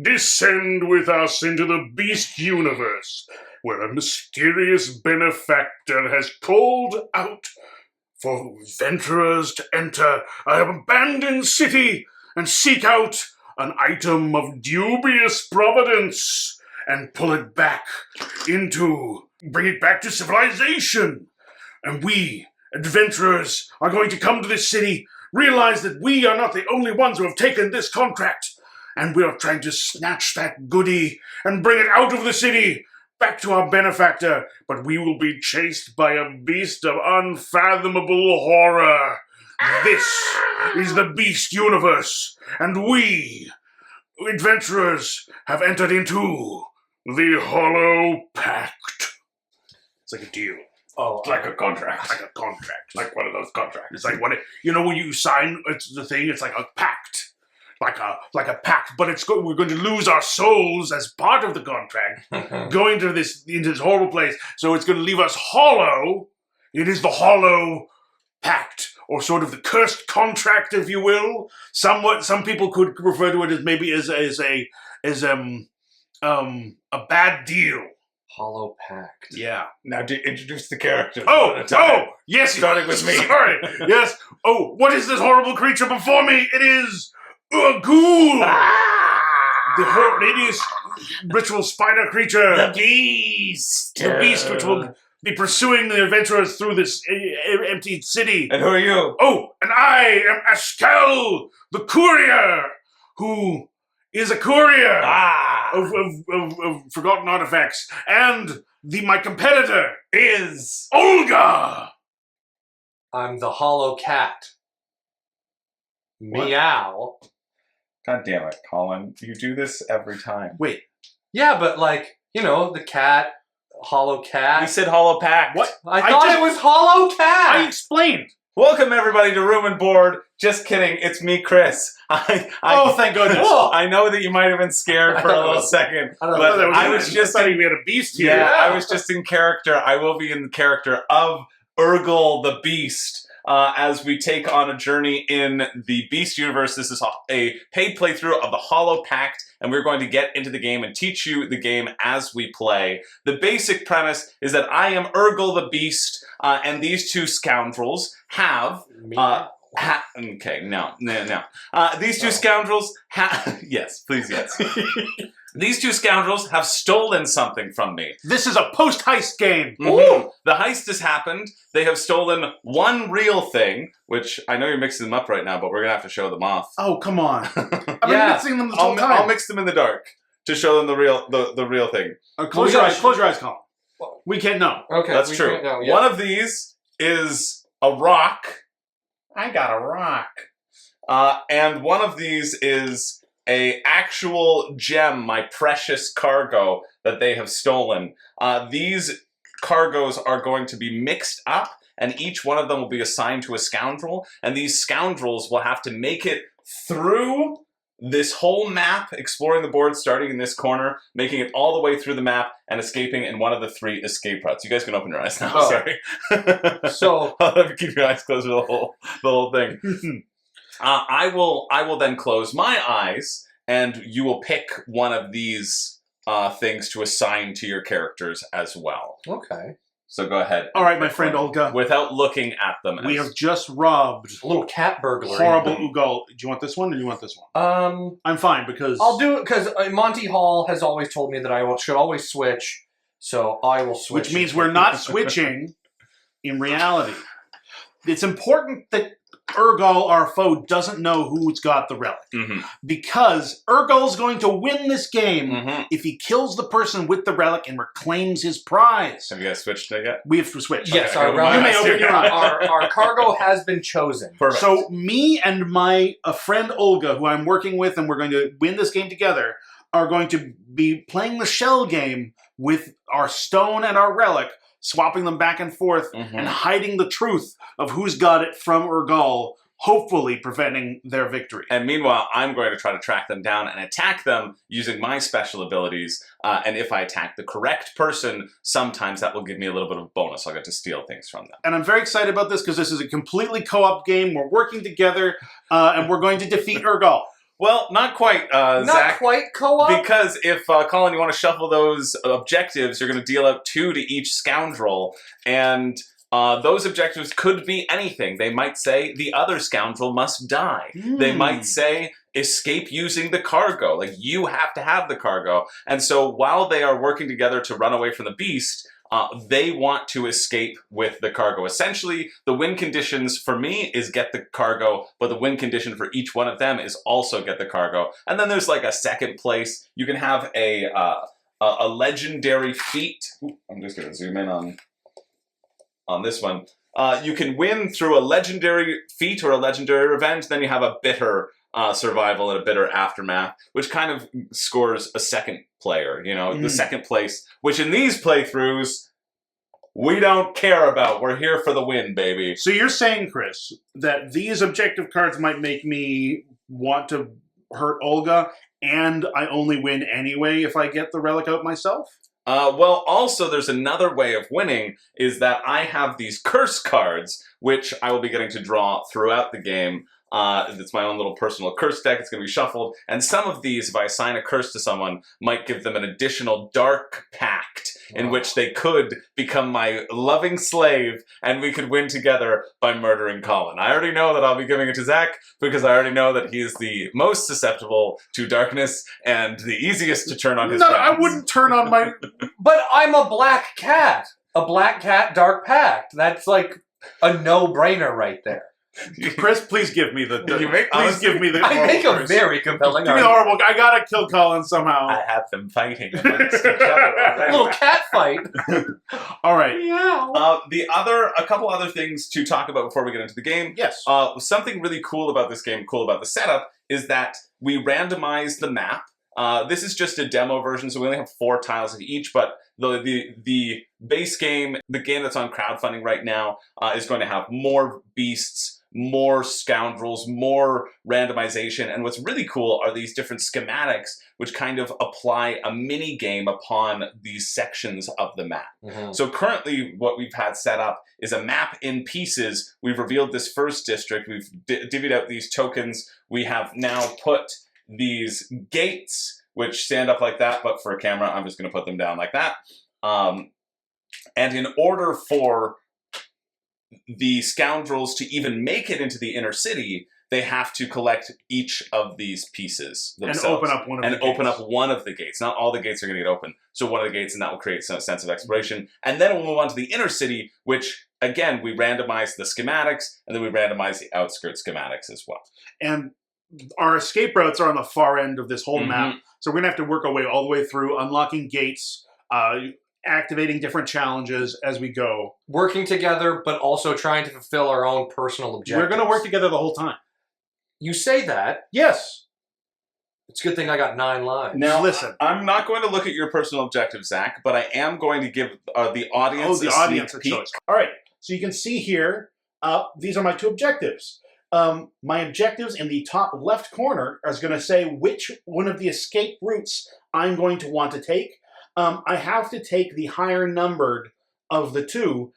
descend with us into the beast universe, where a mysterious benefactor has called out for adventurers to enter an abandoned city and seek out an item of dubious providence and bring it back to civilization. And we, adventurers, are going to come to this city, realize that we are not the only ones who have taken this contract, and we are trying to snatch that goodie and bring it out of the city, back to our benefactor, but we will be chased by a beast of unfathomable horror. This is the Beast Universe, and we, adventurers, have entered into the Hollow Pact. It's like a deal. Oh, It's like a contract. Like a contract. Like one of those contracts. It's like when when you sign it's the thing, it's like a pact. Like a pact, but we're going to lose our souls as part of the contract, going into this horrible place. So it's going to leave us hollow. It is the Hollow Pact, or sort of the cursed contract, if you will. Somewhat, some people could refer to it as maybe as a bad deal. Hollow Pact. Yeah. Now to introduce the characters. Yes. Starting with me. Sorry. Yes. Oh, what is this horrible creature before me? It is a ghoul. The hideous ritual spider creature. The beast. The beast, which will be pursuing the adventurers through this empty city. And who are you? Oh, and I am Askel, the courier, who is a courier of forgotten artifacts. And my competitor is Olga. I'm the Hollow Cat. What? Meow. God damn it, Colin. You do this every time. Wait. Yeah, but the cat, Hollow Cat. We said Hollow Pact. What? I thought it was Hollow Cat. I explained. Welcome everybody to Room and Board. Just kidding. It's me, Chris. Thank goodness. I know that you might have been scared for a little second, but I was just we had a beast here. Yeah, I was just in character. I will be in the character of Urgal the Beast. As we take on a journey in the Beast universe. This is a paid playthrough of the Hollow Pact, and we're going to get into the game and teach you the game as we play. The basic premise is that I am Urgal the Beast, and these two scoundrels have... These two scoundrels have... Yes, please, yes. These two scoundrels have stolen something from me. This is a post-heist game. Mm-hmm. The heist has happened. They have stolen one real thing, which I know you're mixing them up right now, but we're going to have to show them off. Oh, come on. I've been mixing them the whole time. I'll mix them in the dark to show them the real thing. Close your eyes. Close your eyes, Colin. We can't know. Okay, that's true. Know, yeah. One of these is a rock. I got a rock. And one of these is a actual gem, my precious cargo that they have stolen. These cargoes are going to be mixed up, and each one of them will be assigned to a scoundrel, and these scoundrels will have to make it through this whole map, exploring the board, starting in this corner, making it all the way through the map, and escaping in one of the 3 escape routes. You guys can open your eyes now. Oh. Sorry. So I'll have you keep your eyes closed for the whole thing. I will then close my eyes, and you will pick one of these things to assign to your characters as well. Okay. So go ahead. All right, my friend Olga. Without looking at them. We have just robbed a little cat burglary. Horrible Ugal. Do you want this one or do you want this one? I'm fine because... I'll do it because Monty Hall has always told me that I should always switch, so I will switch. Which means we're not switching in reality. It's important that Urgal, our foe, doesn't know who's got the relic. Mm-hmm. Because Urgal's going to win this game if he kills the person with the relic and reclaims his prize. Have you guys switched it yet? We have to switch. Yes, okay. You may open your eyes. Our cargo has been chosen. Perfect. So me and my friend Olga, who I'm working with, and we're going to win this game together, are going to be playing the shell game with our stone and our relic, swapping them back and forth, and hiding the truth of who's got it from Urgal, hopefully preventing their victory. And meanwhile, I'm going to try to track them down and attack them using my special abilities. And if I attack the correct person, sometimes that will give me a little bit of a bonus. I'll get to steal things from them. And I'm very excited about this because this is a completely co-op game. We're working together, and we're going to defeat Urgal. Well, not quite, Not Zach. quite co-op? Because if, Colin, you want to shuffle those objectives, you're going to deal out 2 to each scoundrel, and those objectives could be anything. They might say, the other scoundrel must die. They might say, escape using the cargo. Like, you have to have the cargo. And so while they are working together to run away from the beast, they want to escape with the cargo. Essentially, the win conditions for me is get the cargo, but the win condition for each one of them is also get the cargo. And then there's like a second place. You can have a legendary feat. Ooh, I'm just going to zoom in on this one. You can win through a legendary feat or a legendary revenge. Then you have a bitter survival and a bitter aftermath, which kind of scores a second player, you know, the second place, which in these playthroughs, we don't care about. We're here for the win, baby. So you're saying, Chris, that these objective cards might make me want to hurt Olga, and I only win anyway if I get the relic out myself? Well, also, there's another way of winning, is that I have these curse cards, which I will be getting to draw throughout the game. It's my own little personal curse deck. It's going to be shuffled. And some of these, if I assign a curse to someone, might give them an additional dark pact in which they could become my loving slave and we could win together by murdering Colin. I already know that I'll be giving it to Zach because I already know that he is the most susceptible to darkness and the easiest to turn on his friends. I wouldn't turn on my... But I'm a black cat. A black cat dark pact. That's like a no-brainer right there. Chris, please give me the... Please give me the... I make a very compelling Give me the argument. horrible... I gotta kill Colin somehow. I have them fighting amongst each other A already. little cat fight. All right. Yeah. A couple other things to talk about before we get into the game. Yes. Something really cool about this game, cool about the setup, is that we randomize the map. This is just a demo version, so we only have 4 tiles of each, but the base game, the game that's on crowdfunding right now, is going to have more beasts, more scoundrels, more randomization, and what's really cool are these different schematics which kind of apply a mini game upon these sections of the map. So currently what we've had set up is a map in pieces. We've revealed this first district, we've divvied out these tokens, we have now put these gates which stand up like that, but for a camera I'm just going to put them down like that. And in order for the scoundrels to even make it into the inner city, they have to collect each of these pieces themselves. And open up one of the gates. And open up one of the gates. Not all the gates are going to get open. So one of the gates, and that will create some sense of exploration. And then we'll move on to the inner city, which, again, we randomize the schematics, and then we randomize the outskirt schematics as well. And our escape routes are on the far end of this whole map. So we're going to have to work our way all the way through, unlocking gates, activating different challenges as we go. Working together, but also trying to fulfill our own personal objectives. We're going to work together the whole time. You say that. Yes. It's a good thing I got 9 lives. Now, listen. I'm not going to look at your personal objectives, Zach, but I am going to give the audience a sneak peek. choice. All right. So you can see here, these are my 2 objectives. My objectives in the top left corner is going to say which one of the escape routes I'm going to want to take. I have to take the higher numbered of the 2.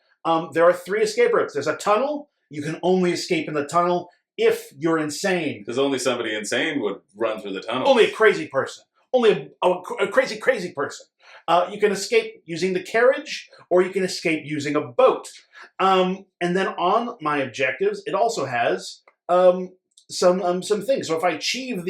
There are 3 escape routes. There's a tunnel. You can only escape in the tunnel if you're insane. Because only somebody insane would run through the tunnel. Only a crazy person. Only a crazy person. You can escape using the carriage, or you can escape using a boat. And then on my objectives, it also has some things. So if I achieve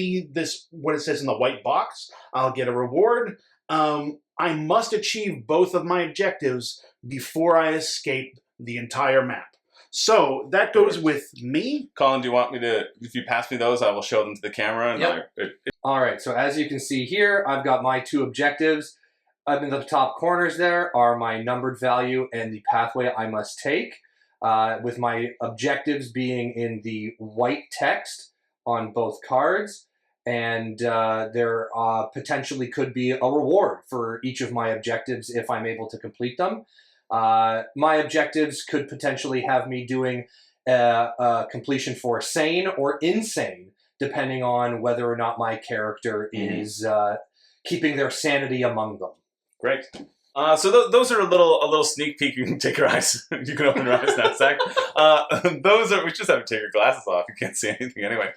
what it says in the white box, I'll get a reward. I must achieve both of my objectives before I escape the entire map. So that goes with me. Colin, do you want me to, if you pass me those, I will show them to the camera. And Yep. All right, so as you can see here, I've got my 2 objectives. Up in the top corners there are my numbered value and the pathway I must take, with my objectives being in the white text on both cards. And there potentially could be a reward for each of my objectives if I'm able to complete them. My objectives could potentially have me doing completion for sane or insane, depending on whether or not my character is keeping their sanity among them. Great. So those are a little sneak peek. You can take your eyes. You can open your eyes now, Zach. Those are. We just have to take your glasses off. You can't see anything anyway.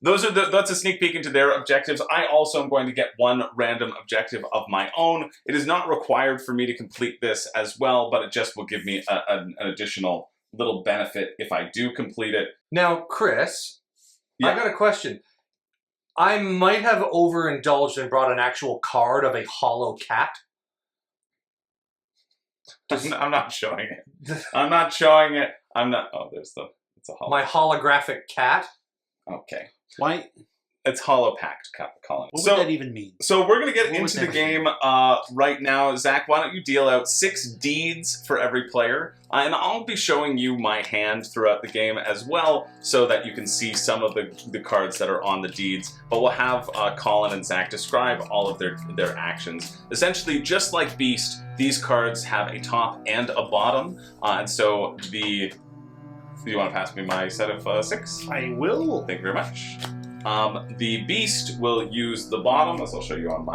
That's a sneak peek into their objectives. I also am going to get one random objective of my own. It is not required for me to complete this as well, but it just will give me an additional little benefit if I do complete it. Now, Chris, Yeah. I got a question. I might have overindulged and brought an actual card of a hollow cat. I'm not showing it. I'm not showing it. I'm not. Oh, it's a hollow. My holographic cat. Okay. Why? It's Hollow Pact, Colin. What would that even mean? So we're going to get What would into the that game right now. Zach, why don't you deal out 6 deeds for every player? And I'll be showing you my hand throughout the game as well, so that you can see some of the cards that are on the deeds. But we'll have Colin and Zach describe all of their actions. Essentially, just like Beast, these cards have a top and a bottom. And so do you want to pass me my set of 6? I will. Thank you very much. The Beast will use the bottom, as I'll show you on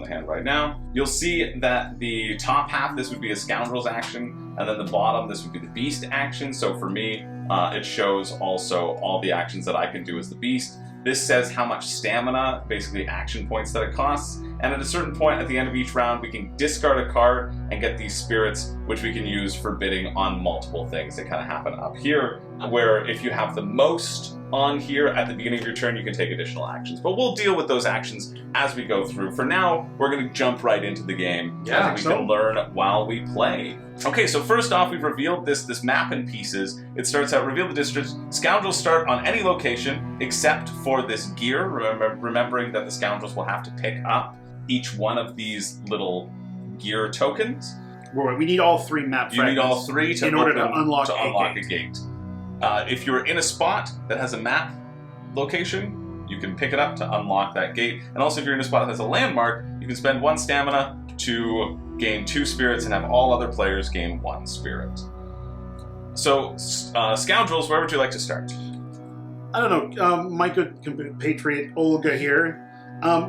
the hand right now. You'll see that the top half, this would be a Scoundrel's action, and then the bottom, this would be the Beast action. So for me, it shows also all the actions that I can do as the Beast. This says how much stamina, basically action points that it costs, and at a certain point at the end of each round, we can discard a card and get these spirits, which we can use for bidding on multiple things that kind of happen up here, where if you have the most on here at the beginning of your turn, you can take additional actions. But we'll deal with those actions as we go through. For now, we're going to jump right into the game. Yeah, we can learn while we play. Okay, so first off, we've revealed this map in pieces. It starts out, reveal the districts. Scoundrels start on any location except for this gear, remembering that the scoundrels will have to pick up each one of these little gear tokens. We need all 3 map fragments. You need all 3 in order to unlock a gate. If you're in a spot that has a map location, you can pick it up to unlock that gate. And also if you're in a spot that has a landmark, you can spend 1 stamina to gain 2 spirits and have all other players gain 1 spirit. So, Scoundrels, where would you like to start? I don't know. My good compatriot Olga here.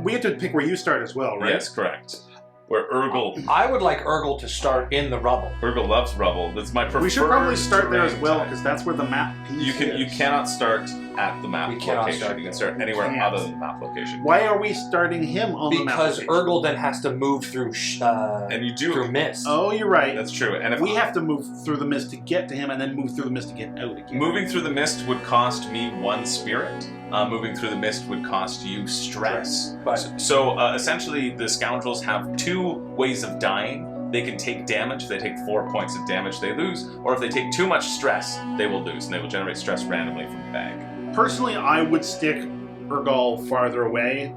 We have to pick where you start as well, right? Yes, correct. Where Urgel. I would like Urgel to start in the rubble. Urgel loves rubble. That's my preferred. We should probably start there as terrain well, type. because that's where the map piece You cannot start at the map We cannot location. start You can start anywhere Can't. other than the map location. Why are we starting him on the map Because location? Urgel then has to move through And you do. through mist. Oh, you're right. That's true. And if We have to move through the mist to get to him, and then move through the mist to get out again. moving through the mist would cost me 1 spirit. Moving through the mist would cost you stress. But So essentially, the scoundrels have 2 ways of dying. They can take damage. If they take 4 points of damage, they lose. Or if they take too much stress, they will lose, and they will generate stress randomly from the bag. Personally, I would stick Urgal farther away,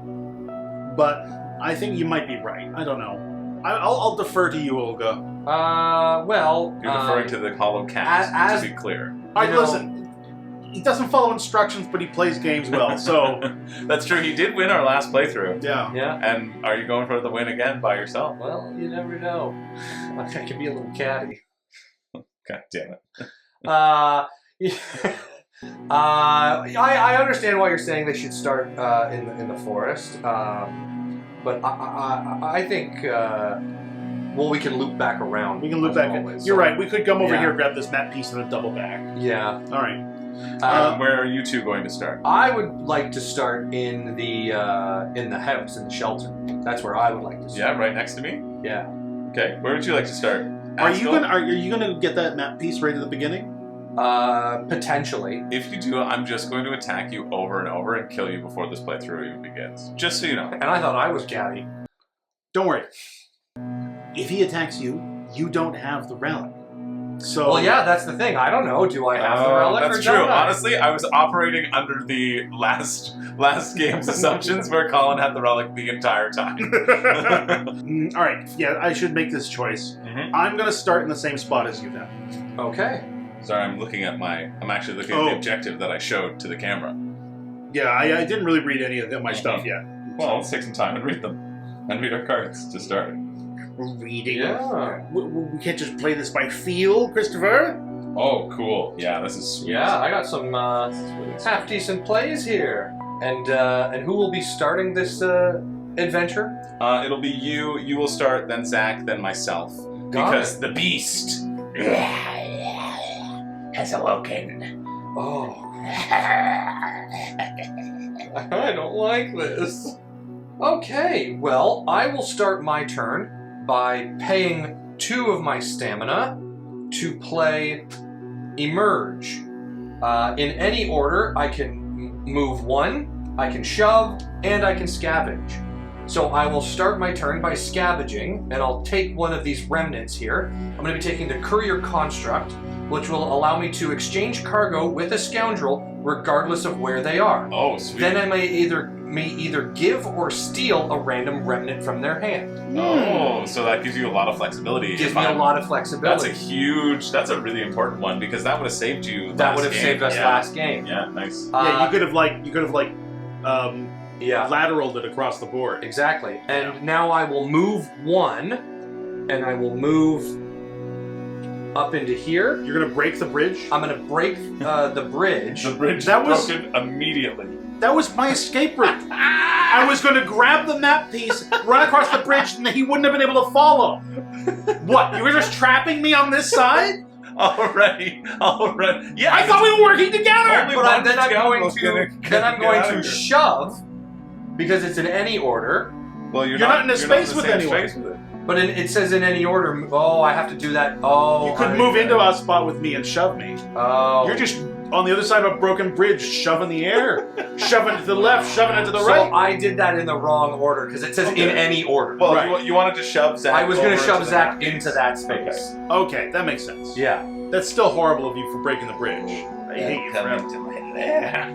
but I think you might be right. I don't know. I'll defer to you, Olga. well, You're referring to the Hollow Cat, to be clear. All right, You know- listen. He doesn't follow instructions, but he plays games well, so... That's true. He did win our last playthrough. yeah. Yeah. And are you going for the win again by yourself? Well, you never know. I can be a little catty. God damn it. I understand why you're saying they should start in the forest, but I think well, we can loop back around. We can loop as back. always, You're so- right. We could come over Yeah. here, grab this map piece, and a double back. Yeah. All right. Where are you 2 going to start? I would like to start in the house, in the shelter. That's where I would like to start. Yeah, right next to me? Yeah. Okay, where would you like to start? Are you Askel? gonna get that map piece right at the beginning? Potentially. If you do, I'm just going to attack you over and over and kill you before this playthrough even begins. Just so you know. And I thought I was catty. Don't worry. If he attacks you, you don't have the relic. So Well, yeah, that's the thing. I don't know. Do I have the relic That's or true. don't I? Honestly, I was operating under the last game's assumptions where Colin had the relic the entire time. All right. Yeah, I should make this choice. Mhm. I'm gonna start in the same spot as you then. Okay. Sorry, I'm actually looking at the objective that I showed to the camera. Yeah, I didn't really read any of my stuff yet. Well, let's take some time and read them. And read our cards to start. Reading. Yeah. We can't just play this by feel, Christopher. Oh, cool. Yeah, this is sweet. Yeah, I got some half decent plays here. And who will be starting this adventure? It'll be you. You will start, then Zach, then myself. Got Because the beast has awoken. Oh. I don't like this. Okay, well, I will start my turn by paying 2 of my stamina to play Emerge. In any order, I can move 1, I can shove, and I can scavenge. So I will start my turn by scavenging, and I'll take one of these remnants here. I'm going to be taking the Courier Construct, which will allow me to exchange cargo with a scoundrel regardless of where they are. Oh, sweet. Then I may either give or steal a random remnant from their hand. Oh, so that gives you a lot of flexibility. Gives me a lot of flexibility. That's a really important one because that would have saved you. That would have saved us last game. Yeah, nice. Yeah, you could have yeah, lateraled it across the board. exactly. And now I will move 1, and I will move up into here. You're gonna break the bridge. I'm gonna break the bridge. The bridge That was- broken immediately. That was my escape route. I was going to grab the map piece, run across the bridge, and he wouldn't have been able to follow. What? You were just trapping me on this side? Already. Yeah, I thought we were working together. Only But one then I'm going scoundrel's to get out to of here. shove because it's in any order. Well, You're not in a space with same anyone. space with it. But it says in any order. Oh, I have to do that. Oh, You could move into a spot with me and shove me. Oh, You're just on the other side of a broken bridge, shoving the air, shoving to the left, shoving it to the so right. I did that in the wrong order because it says in any order. Well, Right. you wanted to shove Zach. I was going over to shove the Zach map. into that space. Okay, that makes sense. Yeah. That's still horrible of you for breaking the bridge. I hate you Come forever. into my lair.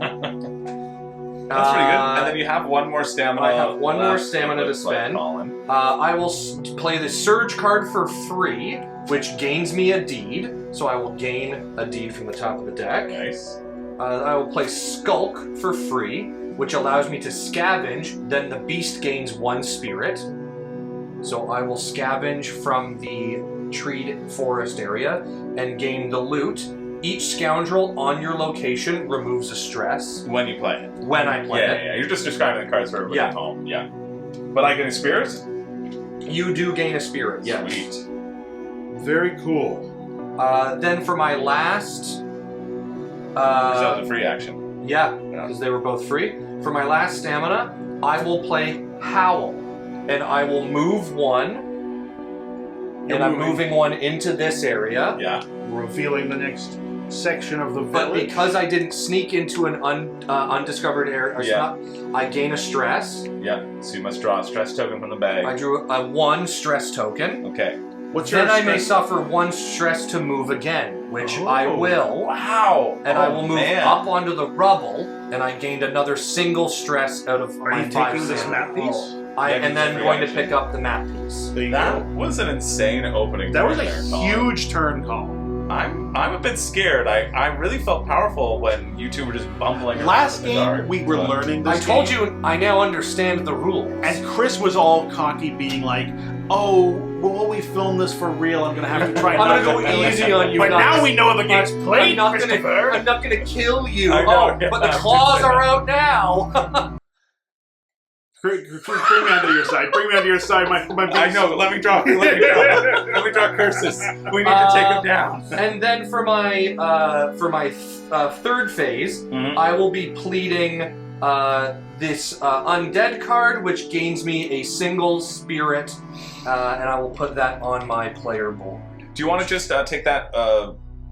That's pretty good. And then you have one more stamina. I have one more left, stamina to looks like, spend. Colin. I will play the Surge card for free, which gains me a deed. So I will gain a deed from the top of the deck. Nice. I will play Skulk for free, which allows me to scavenge. Then the beast gains 1 spirit. So I will scavenge from the treed forest area and gain the loot. Each scoundrel on your location removes a stress When you play it. when I play it. Yeah. You're just describing the cards for everybody Yeah. at home. Yeah. But I get a spirit? You do gain a spirit, yes. Sweet. Very cool. Then for my last... Because that was a free action. Yeah, because they were both free. For my last stamina, I will play Howl. And I will move 1. You're And I'm moving. moving 1 into this area. Yeah. Revealing the next section of the But village. because I didn't sneak into an undiscovered area, or Yeah. I gain a stress. Yeah. So you must draw a stress token from the bag. I drew a 1 stress token. Okay. What's your Then I may stress? suffer 1 stress to move again, which I Oh. will. Wow. And I will move man. up onto the rubble, and I gained another single stress out of Are my you 5 taking this stamina. map piece? I Yeah, am it's a then free going to action. pick up the map piece. There you That go. was an insane opening. That was turn a there, Colin. huge turn call. I'm a bit scared. I really felt powerful when you two were just bumbling. Last around in the game, dark, we were but- learning this I told game, you I now understand the rules. and Chris was all cocky, being like, "Oh, well, while we film this for real, I'm gonna have to try I'm not gonna to go easy on you But guys. now we know how the game's I'm played, not Christopher. I'm not gonna kill you. I know, Oh, yeah, but the I'm just claws saying. are out now. Bring me onto your side. Bring me onto your side, my I know. Let me draw. Let me draw curses. We need to take him down. And then for my third phase, Mhm. I will be pleading this undead card, which gains me a single spirit, and I will put that on my player board. Do you want to just take that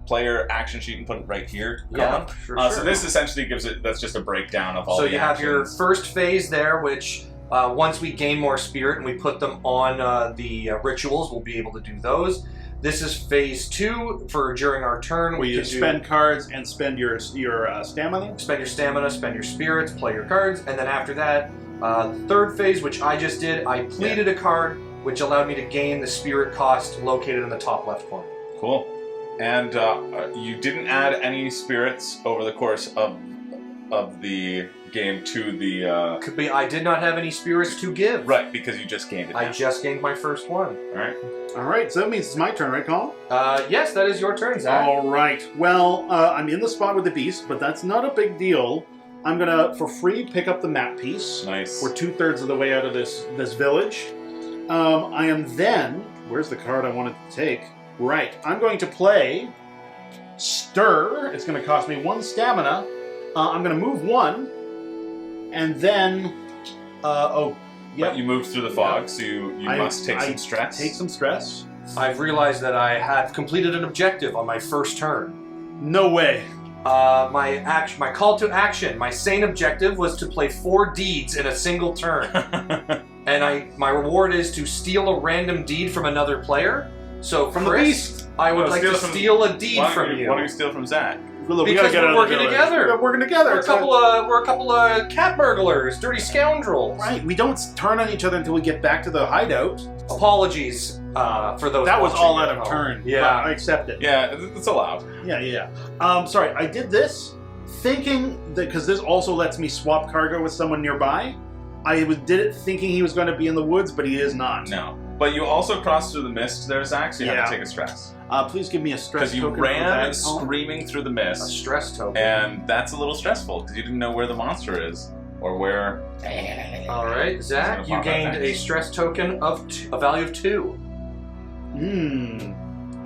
player action sheet and put it right here? Yeah, Colin? for So this essentially gives it. That's just a breakdown of all. So the you have your actions. first phase there, which once we gain more spirit and we put them on the rituals, we'll be able to do those. This is phase 2 for during our turn. Where you can do- spend cards and spend your stamina. spend your stamina, spend your spirits, play your cards, and then after that, the third phase, which I just did, I pleaded a card, which allowed me to gain the spirit cost located in the top left corner. Cool. And you didn't add any spirits over the course of the game to the Could be I did not have any spirits to give. right because you just gained it. I now. just gained my first one. All right. All right, so that means it's my turn, right, Colin? Yes, that is your turn, Zach. All right. Well, I'm in the spot with the beast, but that's not a big deal. I'm gonna, for free, pick up the map piece. Nice. We're 2/3 of the way out of this village. I am then. Where's the card I wanted to take? Right. I'm going to play Stir. It's going to cost me 1 stamina. I'm going to move 1, And then, But you moved through the fog, so you must take some stress. Take some stress. I've realized that I have completed an objective on my first turn. No way. My call to action, my sane objective was to play 4 deeds in a single turn. And my reward is to steal a random deed from another player. So From Chris, the beast. I would like to steal a deed Why from you. don't you steal from Zach? Because we're working together. We're working together. We're a couple of cat burglars, dirty scoundrels. Right. We don't turn on each other until we get back to the hideout. Apologies for those. That was watching all at out of home. turn. Yeah. But I accept it. Yeah, it's allowed. Yeah. Sorry, I did this thinking that because this also lets me swap cargo with someone nearby. Did it thinking he was going to be in the woods, but he is not. No. But you also crossed through the mist there, Zach, so you have to take a stress. Please give me a stress Because you token. ran screaming through the A mist, stress token. and that's a little stressful because you didn't know where the monster is or where. All right, Zach, you gained a stress token of a value of 2.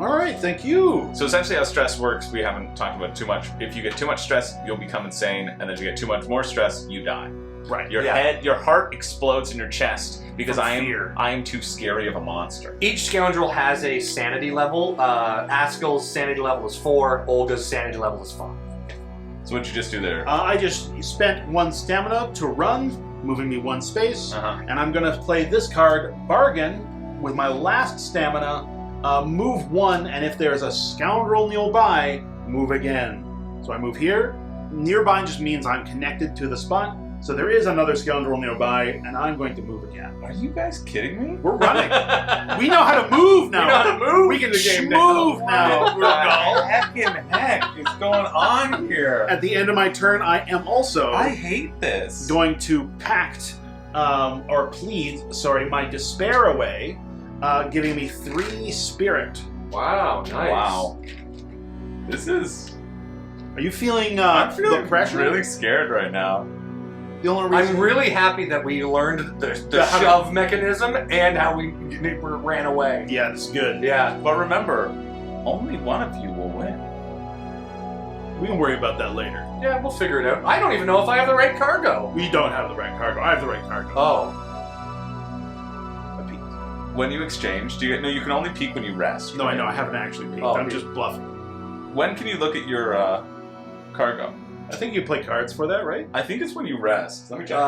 All right, thank you. So essentially, how stress works, we haven't talked about too much. If you get too much stress, you'll become insane, and then if you get too much more stress, you die. Right. Your heart explodes in your chest because From I fear. am too scary of a monster. Each scoundrel has a sanity level. Askel's sanity level is 4. Olga's sanity level is 5. So what'd you just do there? I just spent 1 stamina to run, moving me 1 space, and I'm going to play this card, Bargain, with my last stamina, move 1, and if there's a scoundrel nearby, move again. So I move here. Nearby just means I'm connected to the spot. So there is another scoundrel nearby, and I'm going to move again. Are you guys kidding me? We're running. We know how to move now. You know how to move? We can The game move now. What the heck is going on here? At the end of my turn, I am also I hate this. going to pact or plead, my despair away, giving me 3 spirit. Wow, nice. Wow. This is. Are you feeling I'm feeling the pressure? really scared right now. The only reason I'm really happy that we learned the shove mechanism and how we ran away. Yeah, it's good. Yeah. But remember, only one of you will win. We can worry about that later. Yeah, we'll figure it out. I don't even know if I have the right cargo. We don't have the right cargo. I have the right cargo. Oh. I peeked. When you exchange, you can only peek when you rest. No, right? I know. I haven't actually peeked. Oh, I'm just bluffing. When can you look at your cargo? I think you play cards for that, right? I think it's when you rest. Let me check.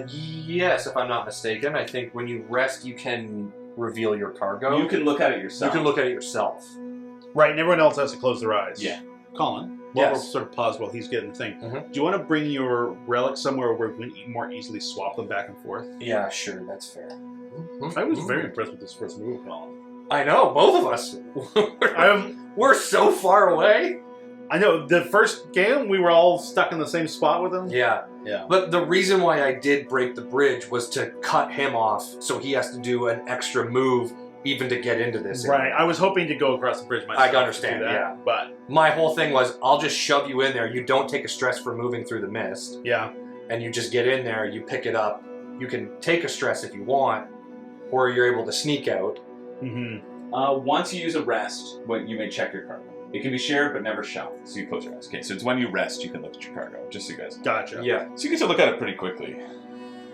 Yes, if I'm not mistaken. I think when you rest, you can reveal your cargo. You can look at it You yourself. can look at it yourself. Right, and everyone else has to close their eyes. Yeah. Colin, Yes. we'll sort of pause while he's getting the thing. Mhm. Do you want to bring your relic somewhere where we can more easily swap them back and forth? Yeah, sure, that's fair. I was very impressed with this first move, Colin. I know, both of us. We're so far away. I know, the first game, we were all stuck in the same spot with him. Yeah. Yeah. But the reason why I did break the bridge was to cut him off, so he has to do an extra move even to get into this area. Right, I was hoping to go across the bridge myself. I can understand, to do that, yeah. But, My whole thing was, I'll just shove you in there. You don't take a stress for moving through the mist. yeah. And you just get in there, you pick it up. You can take a stress if you want, or you're able to sneak out. Mm-hmm. Once you use a rest, you may check your cargo. It can be shared, but never shelved. So you close your eyes. Okay, so it's when you rest you can look at your cargo, just so you guys know. Gotcha. Yeah. So you get to look at it pretty quickly.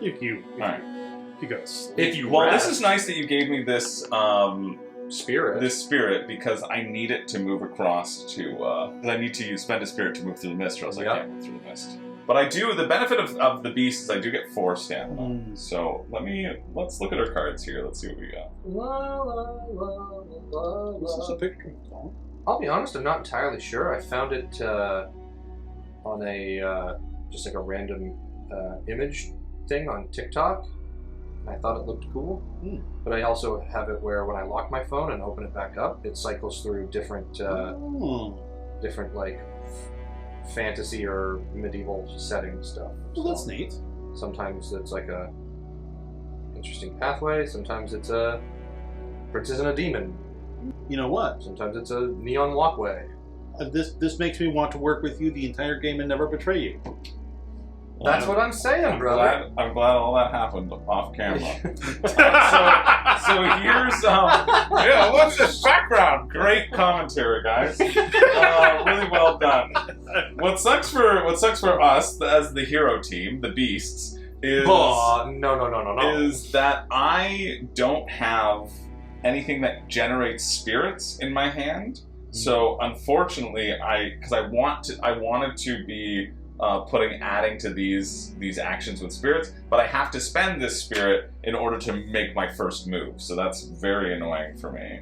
You Alright. go to sleep. If you Well, rest, this is nice that you gave me this spirit. this spirit because I need it to move across to. Because I need to spend a spirit to move through the mist, or else I can't move through the mist. But I do. The benefit of the beast is I do get 4 stamina. Mm. So let's look at our cards here. Let's see what we got. This is a picture. I'll be honest, I'm not entirely sure. I found it on a just like a random image thing on TikTok. And I thought it looked cool. Mm. But I also have it where when I lock my phone and open it back up, it cycles through different different like fantasy or medieval setting stuff. Well, that's neat. Sometimes it's like a interesting pathway. Sometimes it's a princess and a demon. You know what? Sometimes it's a neon walkway. This makes me want to work with you the entire game and never betray you. That's what I'm saying, brother. I'm glad all that happened off camera. so here's what's this background? Great commentary, guys. Really well done. What sucks for us as the hero team, the beasts, is no. is that I don't have anything that generates spirits in my hand. So unfortunately, because I wanted to be adding to these actions with spirits, but I have to spend this spirit in order to make my first move. So that's very annoying for me.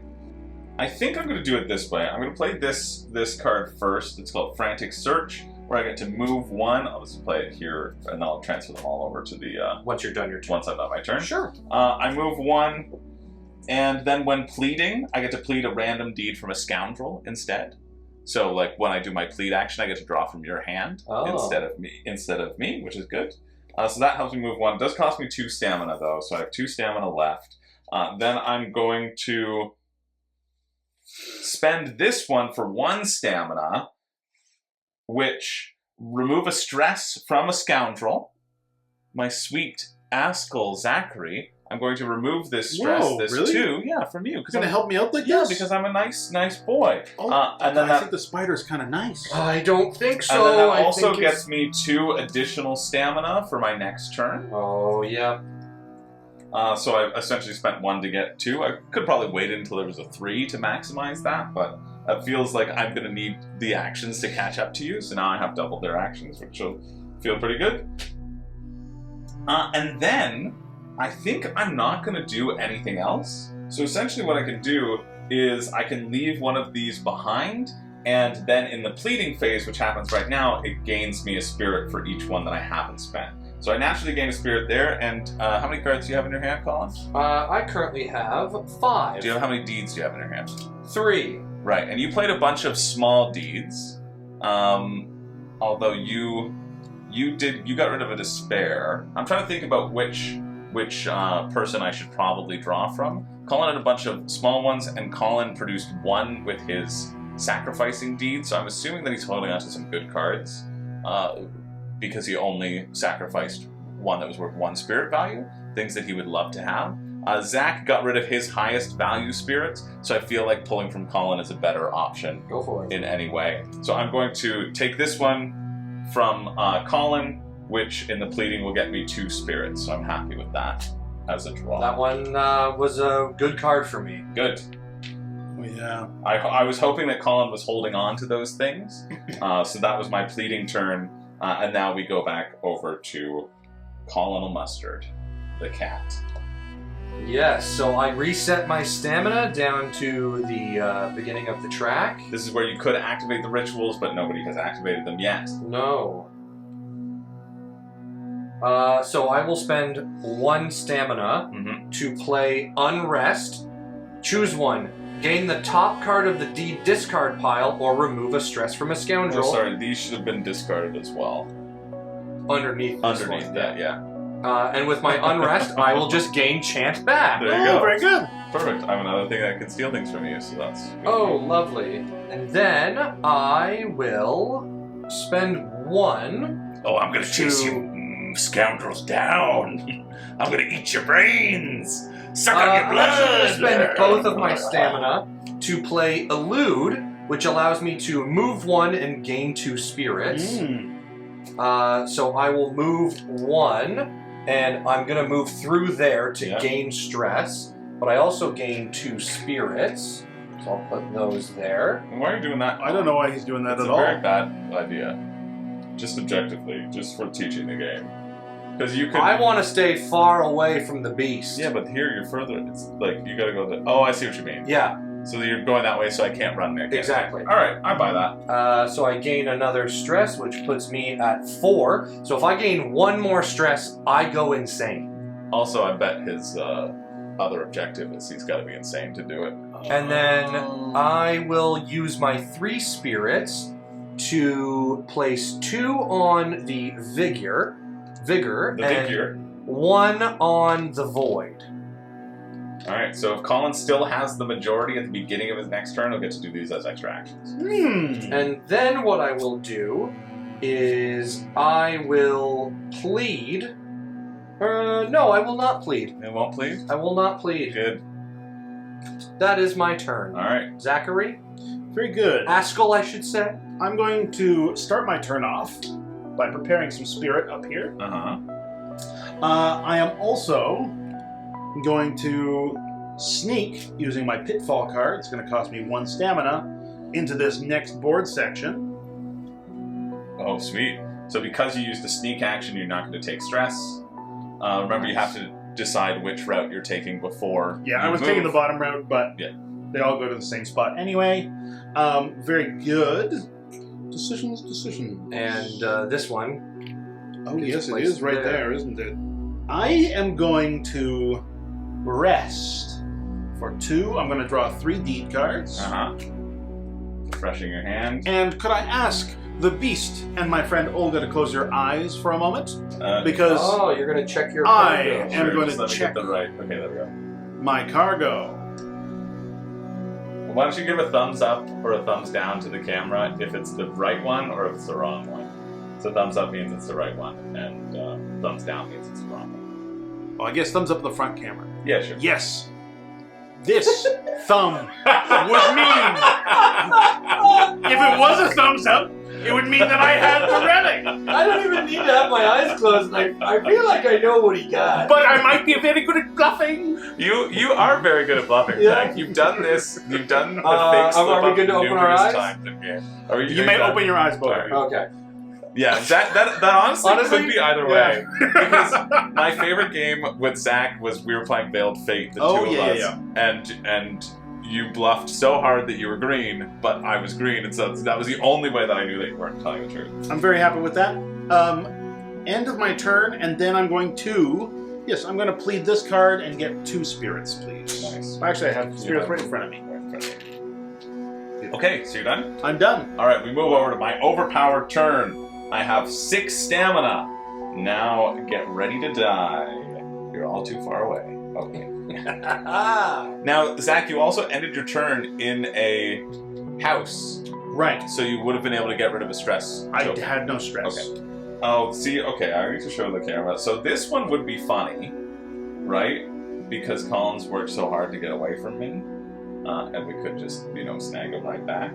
I think I'm going to do it this way. I'm going to play this card first. It's called Frantic Search, where I get to move one. I'll just play it here, and then I'll transfer them all over to the... once you're done your turn. Once I've done my turn. Sure. I move one, and then when pleading, I get to plead a random deed from a scoundrel instead. So, like, when I do my plead action, I get to draw from your hand instead of me, which is good. So that helps me move one. It does cost me 2 stamina, though, so I have 2 stamina left. Then I'm going to spend this one for 1 stamina, which remove a stress from a scoundrel. My sweet Askell Zachary. I'm going to remove this stress, really? 2, from you. You're going to help me out like this? Yeah, because I'm a nice boy. And then I think the spider's kind of nice. I don't think so. And then that also gets me 2 additional stamina for my next turn. Oh, yeah. So I essentially spent 1 to get 2. I could probably wait until there was a 3 to maximize that, but it feels like I'm going to need the actions to catch up to you, so now I have doubled their actions, which will feel pretty good. And then, I think I'm not going to do anything else. So essentially what I can do is I can leave one of these behind, and then in the pleading phase, which happens right now, it gains me a spirit for each one that I haven't spent. So I naturally gain a spirit there, and how many cards do you have in your hand, Colin? I currently have 5. How many deeds do you have in your hand? 3. Right, and you played a bunch of small deeds, although you got rid of a despair. I'm trying to think about which person I should probably draw from. Colin had a bunch of small ones, and Colin produced 1 with his sacrificing deed, so I'm assuming that he's holding on to some good cards, because he only sacrificed 1 that was worth 1 spirit value, things that he would love to have. Zach got rid of his highest value spirits, so I feel like pulling from Colin is a better option. Go for it. In any way. So I'm going to take this one from Colin, which in the pleading will get me 2 spirits, so I'm happy with that as a draw. That one was a good card for me. Good. Yeah. I was hoping that Colin was holding on to those things, so that was my pleading turn, and now we go back over to Colonel Mustard, the cat. Yes, so I reset my stamina down to the beginning of the track. This is where you could activate the rituals, but nobody has activated them yet. No. So I will spend 1 stamina to play Unrest. Choose 1. Gain the top card of the deed discard pile or remove a stress from a scoundrel. Oh, sorry, these should have been discarded as well. Underneath that, yeah. And with my Unrest, I will just gain Chant back. There you go. Very good. Perfect. I have another thing that can steal things from you, so that's good. Oh, lovely. And then I will spend 1. Oh, I'm gonna chase you scoundrels down. I'm gonna eat your brains. Suck on your blood. I'm going to spend both of my stamina to play Elude, which allows me to move 1 and gain 2 spirits. So I will move 1, and I'm going to move through there to gain stress, but I also gain 2 spirits, so I'll put those there. And why are you doing that? I don't know why he's doing that It's at a all. very bad idea. Just objectively, just for teaching the game. Because you could... I want to stay far away from the beast. Yeah, but here you're further. It's like, you gotta go oh, I see what you mean. Yeah. So you're going that way, so I can't run there. Exactly. Alright, I buy that. So I gain another stress, which puts me at 4. So if I gain 1 more stress, I go insane. Also, I bet his other objective is he's got to be insane to do it. And then I will use my 3 spirits to place 2 on the Vigor, and 1 on the Void. Alright, so if Colin still has the majority at the beginning of his next turn, he'll get to do these as extra actions. And then what I will do is I will plead. No, I will not plead. It won't plead? I will not plead. Good. That is my turn. Alright. Zachary? Very good. Askel, I should say. I'm going to start my turn off by preparing some spirit up here. Uh-huh. I am also going to sneak using my pitfall card. It's going to cost me 1 stamina into this next board section. Oh, sweet. So because you used the sneak action, you're not going to take stress. Remember, you have to decide which route you're taking before. Yeah, you I was move. taking the bottom route, but Yeah. they all go to the same spot anyway. Very good. Decisions. And this one. Oh, Gets yes, it placed is right there. there, isn't it? I am going to rest for 2. I'm going to draw 3 deed cards. Uh-huh. Refreshing your hand. And could I ask the beast and my friend Olga to close your eyes for a moment? Because Oh, you're going to check your I cargo. am Sure, going just to let me check get the right. Okay, there we go. my cargo. Why don't you give a thumbs up or a thumbs down to the camera if it's the right one or if it's the wrong one? So thumbs up means it's the right one, and thumbs down means it's the wrong one. Well, I guess thumbs up the front camera. Yeah, sure. Yes. This thumb would mean, if it was a thumbs up, it would mean that I had the relic. I don't even need to have my eyes closed. I feel like I know what he got. But I might be very good at bluffing. You are very good at bluffing, Yeah. Zach. You've done this. You've done the fake are slip we up good to open our numerous eyes? times in here. Are You may open your eyes, both of you. Okay. Yeah, that honestly Honestly, could be either way. Because my favorite game with Zach was we were playing Veiled Fate, the Oh, two yeah, of us, and you bluffed so hard that you were green, but I was green, and so that was the only way that I knew that you weren't telling the truth. I'm very happy with that. End of my turn, and then I'm going to... Yes, I'm going to plead this card and get 2 spirits, please. Nice. Actually, I have spirits right in front of me. Okay, so you're done? I'm done. All right, we move over to my overpowered turn. I have 6 stamina. Now get ready to die. You're all too far away. Okay. Now, Zach, you also ended your turn in a house, Right. so you would have been able to get rid of a stress. I token. had no stress. Okay. Oh, see, okay, I need to show the camera. So this one would be funny, right? Because Collins worked so hard to get away from me, and we could just, snag him right back,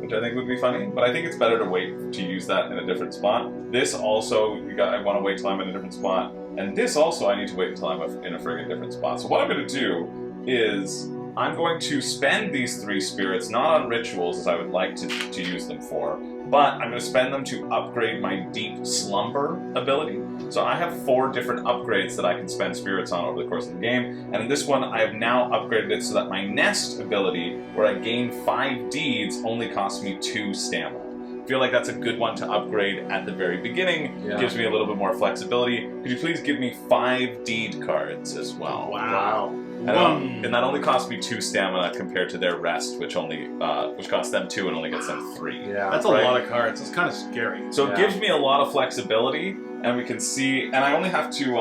which I think would be funny. But I think it's better to wait to use that in a different spot. This also, I want to wait till I'm in a different spot. And this also, I need to wait until I'm in a friggin' different spot. So what I'm going to do is I'm going to spend these 3 spirits, not on rituals as I would like to use them for, but I'm going to spend them to upgrade my Deep Slumber ability. So I have 4 different upgrades that I can spend spirits on over the course of the game, and in this one I have now upgraded it so that my Nest ability, where I gain 5 deeds, only costs me 2 stamina. I feel like that's a good one to upgrade at the very beginning. Yeah. Gives me a little bit more flexibility. Could you please give me 5 deed cards as well? Wow. And that only costs me 2 stamina compared to their rest, which costs them 2 and only gets them 3. Yeah. That's a Right. lot of cards. It's kind of scary. So Yeah. it gives me a lot of flexibility, and we can see. And I only have to.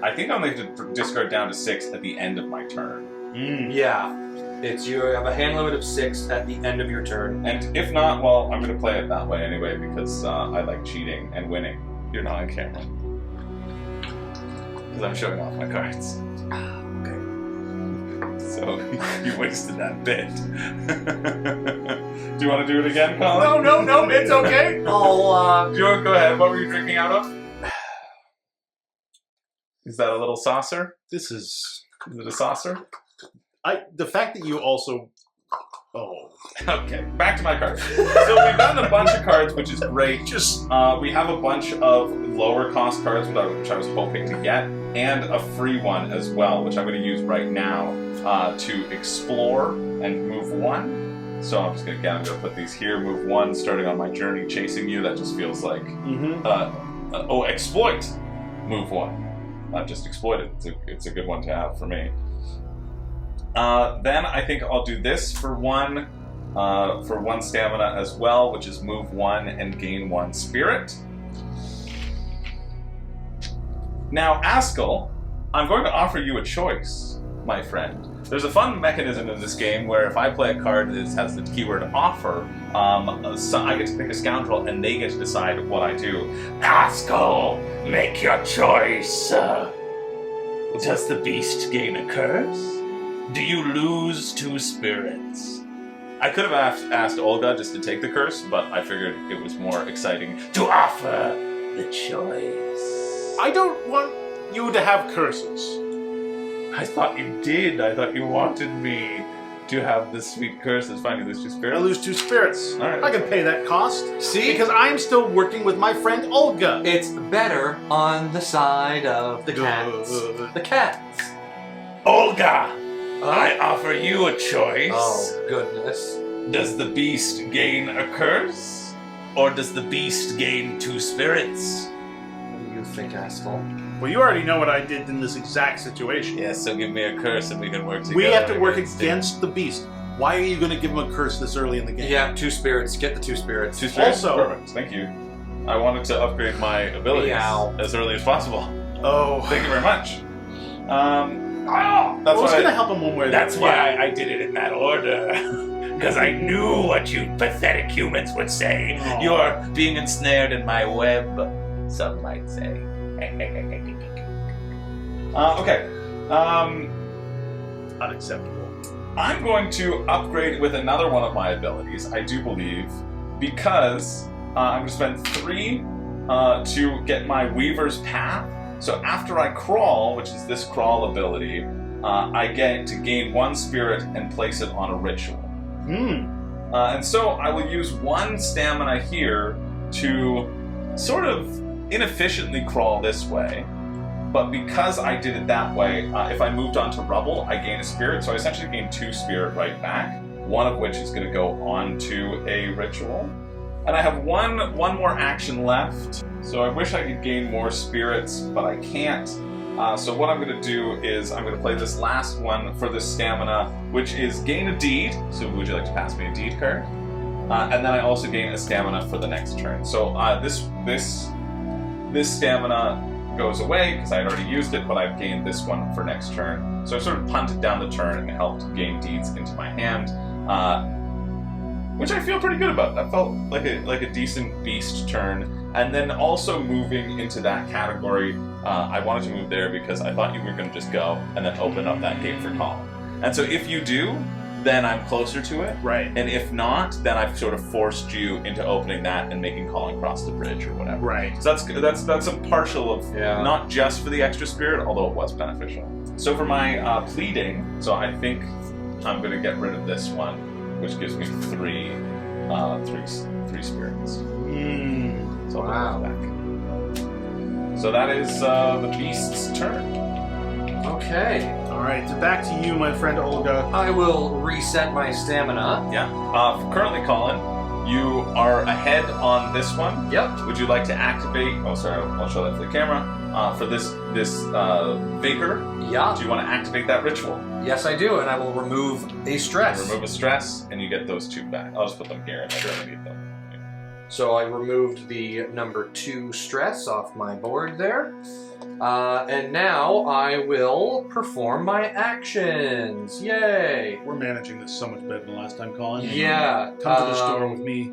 I think I only have to discard down to 6 at the end of my turn. Yeah. You have a hand limit of 6 at the end of your turn. And if not, well, I'm going to play it that way anyway because I like cheating and winning. You're not on camera. Because I'm showing off my cards. Okay. So you wasted that bit. Do you want to do it again, Colin? No, it's okay. I'll, Do you want to go ahead? What were you drinking out of? Is that a little saucer? This is... Is it a saucer? The fact that you also... Oh. Okay, back to my cards. So we've gotten a bunch of cards, which is great. We have a bunch of lower cost cards, which I was hoping to get, and a free one as well, which I'm going to use right now to explore and move 1. So I'm going to put these here. Move 1, starting on my journey, chasing you. That just feels like exploit. Move 1, not just exploit it. It's a good one to have for me. Then I think I'll do this for 1 stamina as well, which is move 1 and gain 1 spirit. Now, Askel, I'm going to offer you a choice, my friend. There's a fun mechanism in this game where if I play a card that has the keyword offer, I get to pick a scoundrel and they get to decide what I do. Askel, make your choice. Does the beast gain a curse? Do you lose 2 spirits? I could have asked Olga just to take the curse, but I figured it was more exciting to offer the choice. I don't want you to have curses. I thought you did. I thought you wanted me to have the sweet curses. Fine, you lose 2 I spirits. lose 2 spirits. All right. I can pay that cost. See? Because I'm still working with my friend Olga. It's better on the side of the cats. The cats. Olga, I offer you a choice. Oh, goodness. Does the beast gain a curse, or does the beast gain 2 spirits? What do you think, asshole? Well, you already know what I did in this exact situation. Yes, so give me a curse and we can work together. We have to work against the beast. Why are you going to give him a curse this early in the game? Yeah, 2 spirits. Get the 2 spirits. 2 spirits? Also- Perfect, thank you. I wanted to upgrade my abilities Meow. as early as possible. Oh. Thank you very much. I That's was why going to help him one way or the That's other. why I did it in that order. Because I knew what you pathetic humans would say. Aw. You're being ensnared in my web, some might say. Okay. Unacceptable. I'm going to upgrade with another one of my abilities, I do believe, because I'm going to spend 3 to get my Weaver's Path. So after I crawl, which is this crawl ability, I get to gain 1 spirit and place it on a ritual. And so I will use 1 stamina here to sort of inefficiently crawl this way. But because I did it that way, if I moved on to rubble, I gain a spirit. So I essentially gain 2 spirit right back, one of which is going to go on to a ritual. And I have one more action left. So I wish I could gain more spirits, but I can't. So what I'm going to do is I'm going to play this last one for this stamina, which is gain a deed. So would you like to pass me a deed card? And then I also gain a stamina for the next turn. So this stamina goes away because I had already used it, but I've gained this one for next turn. So I sort of punted down the turn and helped gain deeds into my hand, which I feel pretty good about. That felt like a decent beast turn. And then also moving into that category, I wanted to move there because I thought you were going to just go and then open up that gate for Colin. And so if you do, then I'm closer to it. Right. And if not, then I've sort of forced you into opening that and making Colin cross the bridge or whatever. Right. So that's a partial of Yeah. not just for the extra spirit, although it was beneficial. So for my pleading, so I think I'm going to get rid of this one, which gives me 3 spirits. So I'll put those back. So that is the beast's turn. Okay. All right, so back to you, my friend Olga. I will reset my stamina. Yeah. Currently, Colin, you are ahead on this one. Yep. Would you like to activate? Oh, sorry. I'll show that to the camera. For this vigor, Yeah. do you want to activate that ritual? Yes, I do, and I will remove a stress. Remove a stress, and you get those 2 back. I'll just put them here, and I don't need them. So I removed the number 2 stress off my board there. And now I will perform my actions. Yay! We're managing this so much better than last time, Colin. Yeah. Come to the store with me.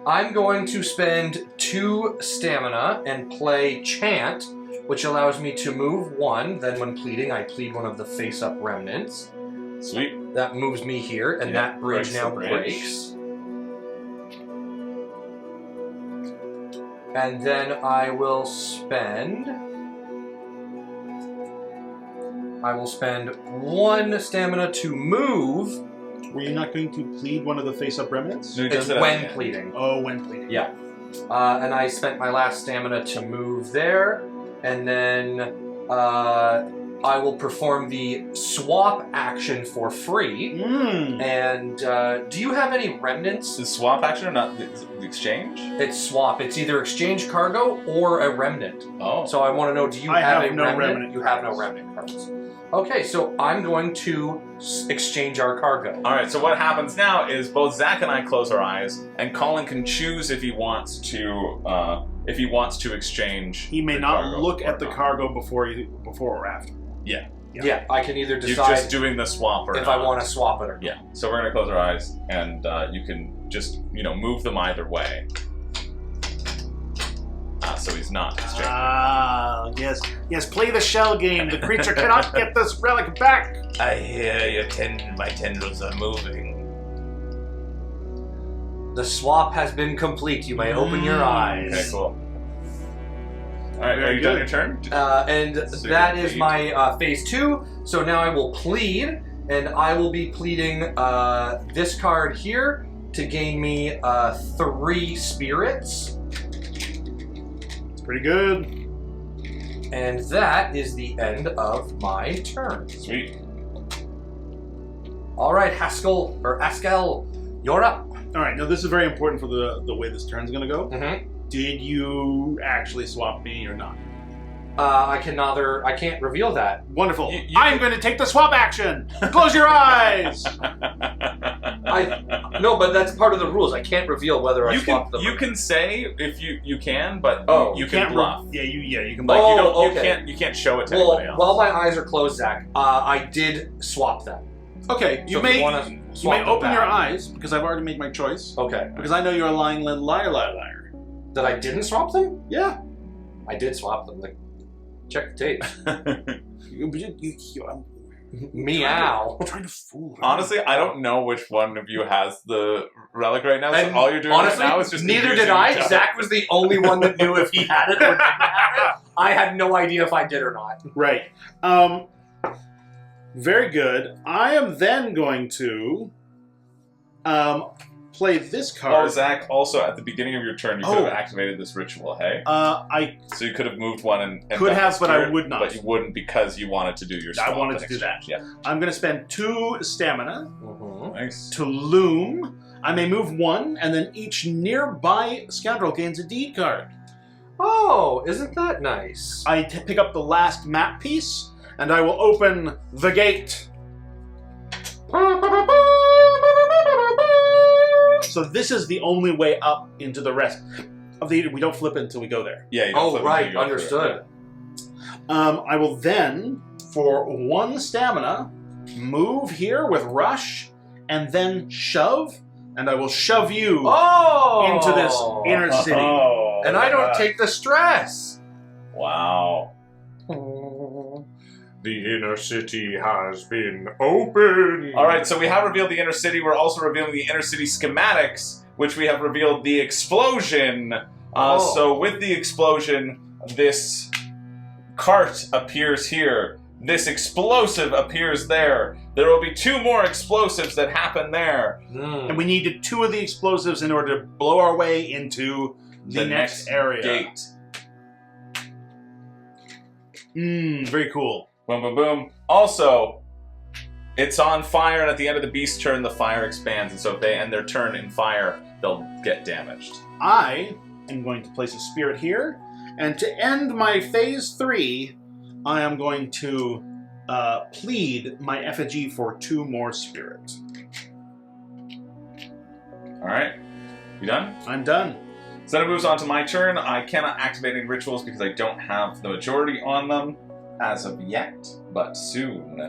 I'm going to spend 2 stamina and play Chant, which allows me to move 1. Then when pleading, I plead one of the face-up remnants. Sweet. That moves me here, and Yeah, that bridge breaks now the bridge. breaks. And then I will spend 1 stamina to move. Were you not going to plead one of the face-up remnants? No, he It's does it at when the end. pleading. Oh, when pleading. Yeah. And I spent my last stamina to move there, and then I will perform the swap action for free. And do you have any remnants? The swap action or not the exchange? It's swap. It's either exchange cargo or a remnant. Oh. So I want to know, do you I have have a no remnant? remnant You have no cards. remnant cards. Okay, so I'm going to exchange our cargo. All right, so what happens now is both Zach and I close our eyes, and Colin can choose if he wants to exchange. He may the not cargo look or at the not. cargo before or after. Yeah. Yeah, I can either You're decide just doing the swap or if not. I want to swap it or not. Yeah. So we're gonna close our eyes, and you can just move them either way. So he's not exchanging. Ah, yes. Play the shell game. The creature cannot get this relic back. I hear my tendrils are moving. The swap has been complete. You may open your eyes. Okay, cool. All right, Very are you done good. your turn? And So that you is plead. my phase 2. So now I will plead, and I will be pleading this card here to gain me 3 spirits. It's pretty good. And that is the end of my turn. Sweet. All right, Haskell, you're up. All right, now this is very important for the way this turn's going to go. Mm-hmm. Did you actually swap me or not? I can't reveal that. Wonderful. You I'm going to take the swap action. Close your eyes. No, but that's part of the rules. I can't reveal whether I You swapped can them. you can say if you can, but Oh, you can bluff. You can Like bluff. Oh, you okay. can't show it to Well, anybody else. while my eyes are closed, Zach, I did swap them. Okay, So if you wanna you swap may them open your back. eyes because I've already made my choice. Okay. Because I know you're a lying little liar. That I didn't swap them? Yeah. I did swap them. Like, check the tape. Meow. I'm trying to fool her. Honestly, I don't know which one of you has the relic right now. So And all you're doing honestly, right now is just neither confusing did I. each other. Zach was the only one that knew if he had it or didn't have it. I had no idea if I did or not. Right. Very good. I am then going to play this Oh, card. Zach, also at the beginning of your turn, you could have activated this ritual, hey? I So you could have moved one and Could done have, the but I spirit, would not. But you wouldn't because you wanted to do your I swap wanted in to do that. exchange. I'm going to spend 2 stamina Mm-hmm. Nice. to loom. I may move 1, and then each nearby scoundrel gains a deed card. Oh, isn't that nice? I pick up the last map piece, and I will open the gate. So this is the only way up into the rest of the. We don't flip it until we go there. Yeah. You don't Oh, flip right, until you go through it. understood. I will then, for 1 stamina, move here with rush, and then shove, and I will shove you Oh! into this inner city. Oh, And I don't take the stress. Wow. The inner city has been opened. All right, so we have revealed the inner city. We're also revealing the inner city schematics, which we have revealed the explosion. Oh. So with the explosion, this cart appears here. This explosive appears there. There will be 2 more explosives that happen there. And we needed 2 of the explosives in order to blow our way into the next area. Gate. Very cool. Boom, boom, boom. Also, it's on fire, and at the end of the beast's turn, the fire expands. And so if they end their turn in fire, they'll get damaged. I am going to place a spirit here, and to end my phase 3, I am going to plead my effigy for 2 more spirit. All right? You done? I'm done. So then it moves on to my turn. I cannot activate any rituals because I don't have the majority on them as of yet, but soon.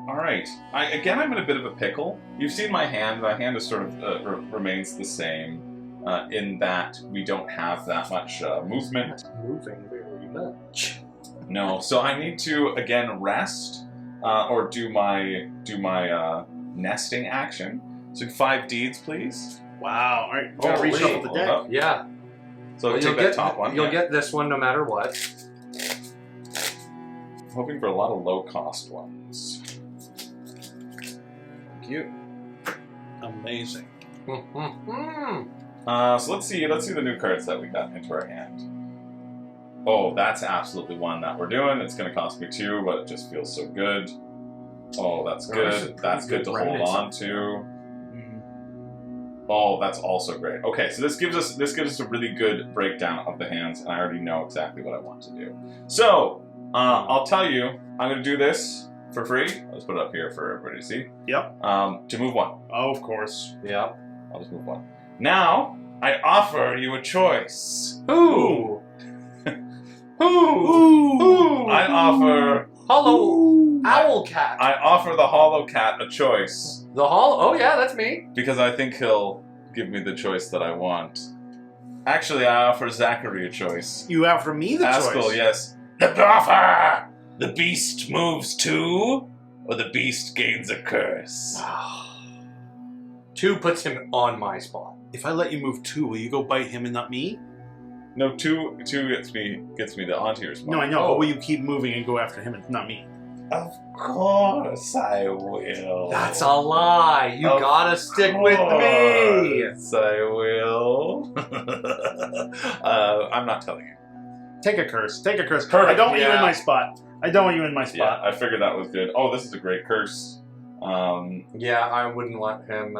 All right. Again, I'm in a bit of a pickle. You've seen my hand. My hand is sort of remains the same in that we don't have that much movement. Moving very much. No, so I need to again rest or do my nesting action. So 5 deeds, please. Wow. All right, I'm going to Holy. reshuffle the Hold deck. up. Yeah. So Well, take that top one. You'll yeah. get this one no matter what. Hoping for a lot of low-cost ones. Thank you. Amazing. So let's see the new cards that we got into our hand. Oh, that's absolutely one that we're doing. It's going to cost me 2, but it just feels so good. Oh, that's Oh, that's a good. pretty That's good good to hold remnants. on to. Oh, that's also great. Okay, so this gives us a really good breakdown of the hands, and I already know exactly what I want to do. So I'll tell you, I'm going to do this for free. Let's put it up here for everybody to see. Yep. To move 1. Oh, of course. Yeah. I'll just move 1. Now I offer you a choice. Ooh. Ooh. I offer Owl cat. I offer the Hollow Cat a choice The hall. Oh yeah, that's me. because I think he'll give me the choice that I want. Actually, I offer Zachary a choice. You offer me the Haskell, choice. yes. The offer. The beast moves 2, or the beast gains a curse. 2 puts him on my spot. If I let you move 2, will you go bite him and not me? No, two gets me to onto your spot. No, I know. Oh. But will you keep moving and go after him and not me? Of course I will. That's a lie. You Of gotta stick with me. Yes, I will. I'm not telling you. Take a curse. Take a curse. Perfect, I don't want you yeah. in my spot. I don't want you in my Yeah, spot. I figured that was good. Oh, this is a great curse. Yeah, I wouldn't want him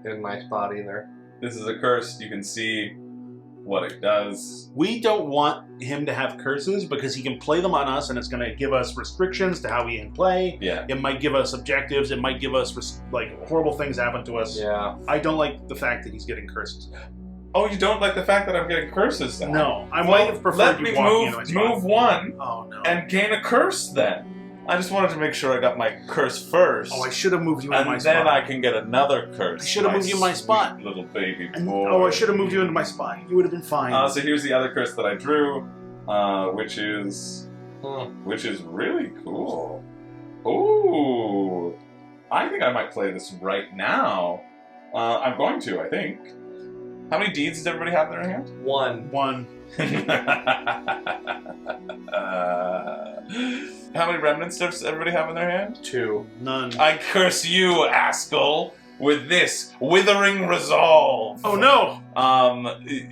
in my spot either. This is a curse. You can see what it does. We don't want him to have curses because he can play them on us, and it's going to give us restrictions to how we can play. Yeah. It might give us objectives. It might give us horrible things happen to us. Yeah. I don't like the fact that he's getting curses. Oh, you don't like the fact that I'm getting curses then? No, I Well, might have preferred let you me walking into my spot. move 1 Oh no. and gain a curse then. I just wanted to make sure I got my curse first. Oh, I should have moved you in my and spot. then I can get another curse. I should have moved you in my spot. sweet little baby And- boy. oh, I should have moved you into my spot. You would have been fine. So here's the other curse that I drew, which is really cool. Ooh, I think I might play this right now. I'm going to, I think. How many deeds does everybody have in their hand? 1. One. How many remnants does everybody have in their hand? 2. None. I curse you, Askel, with this withering resolve. Oh no!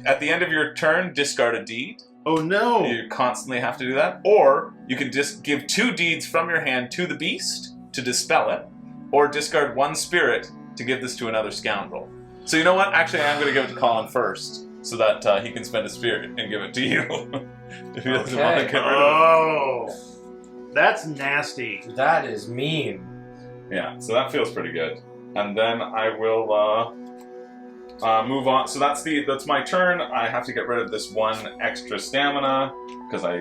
At the end of your turn, discard a deed. Oh no! You constantly have to do that. Or you can just give 2 deeds from your hand to the beast to dispel it, or discard 1 spirit to give this to another scoundrel. So you know what? Actually, I'm going to give it to Colin first, so that he can spend a spirit and give it to you. If he doesn't want to Okay. get rid of Oh, that's nasty. That is mean. it. Yeah, so that feels pretty good. And then I will move on. So that's my turn. I have to get rid of this 1 extra stamina because I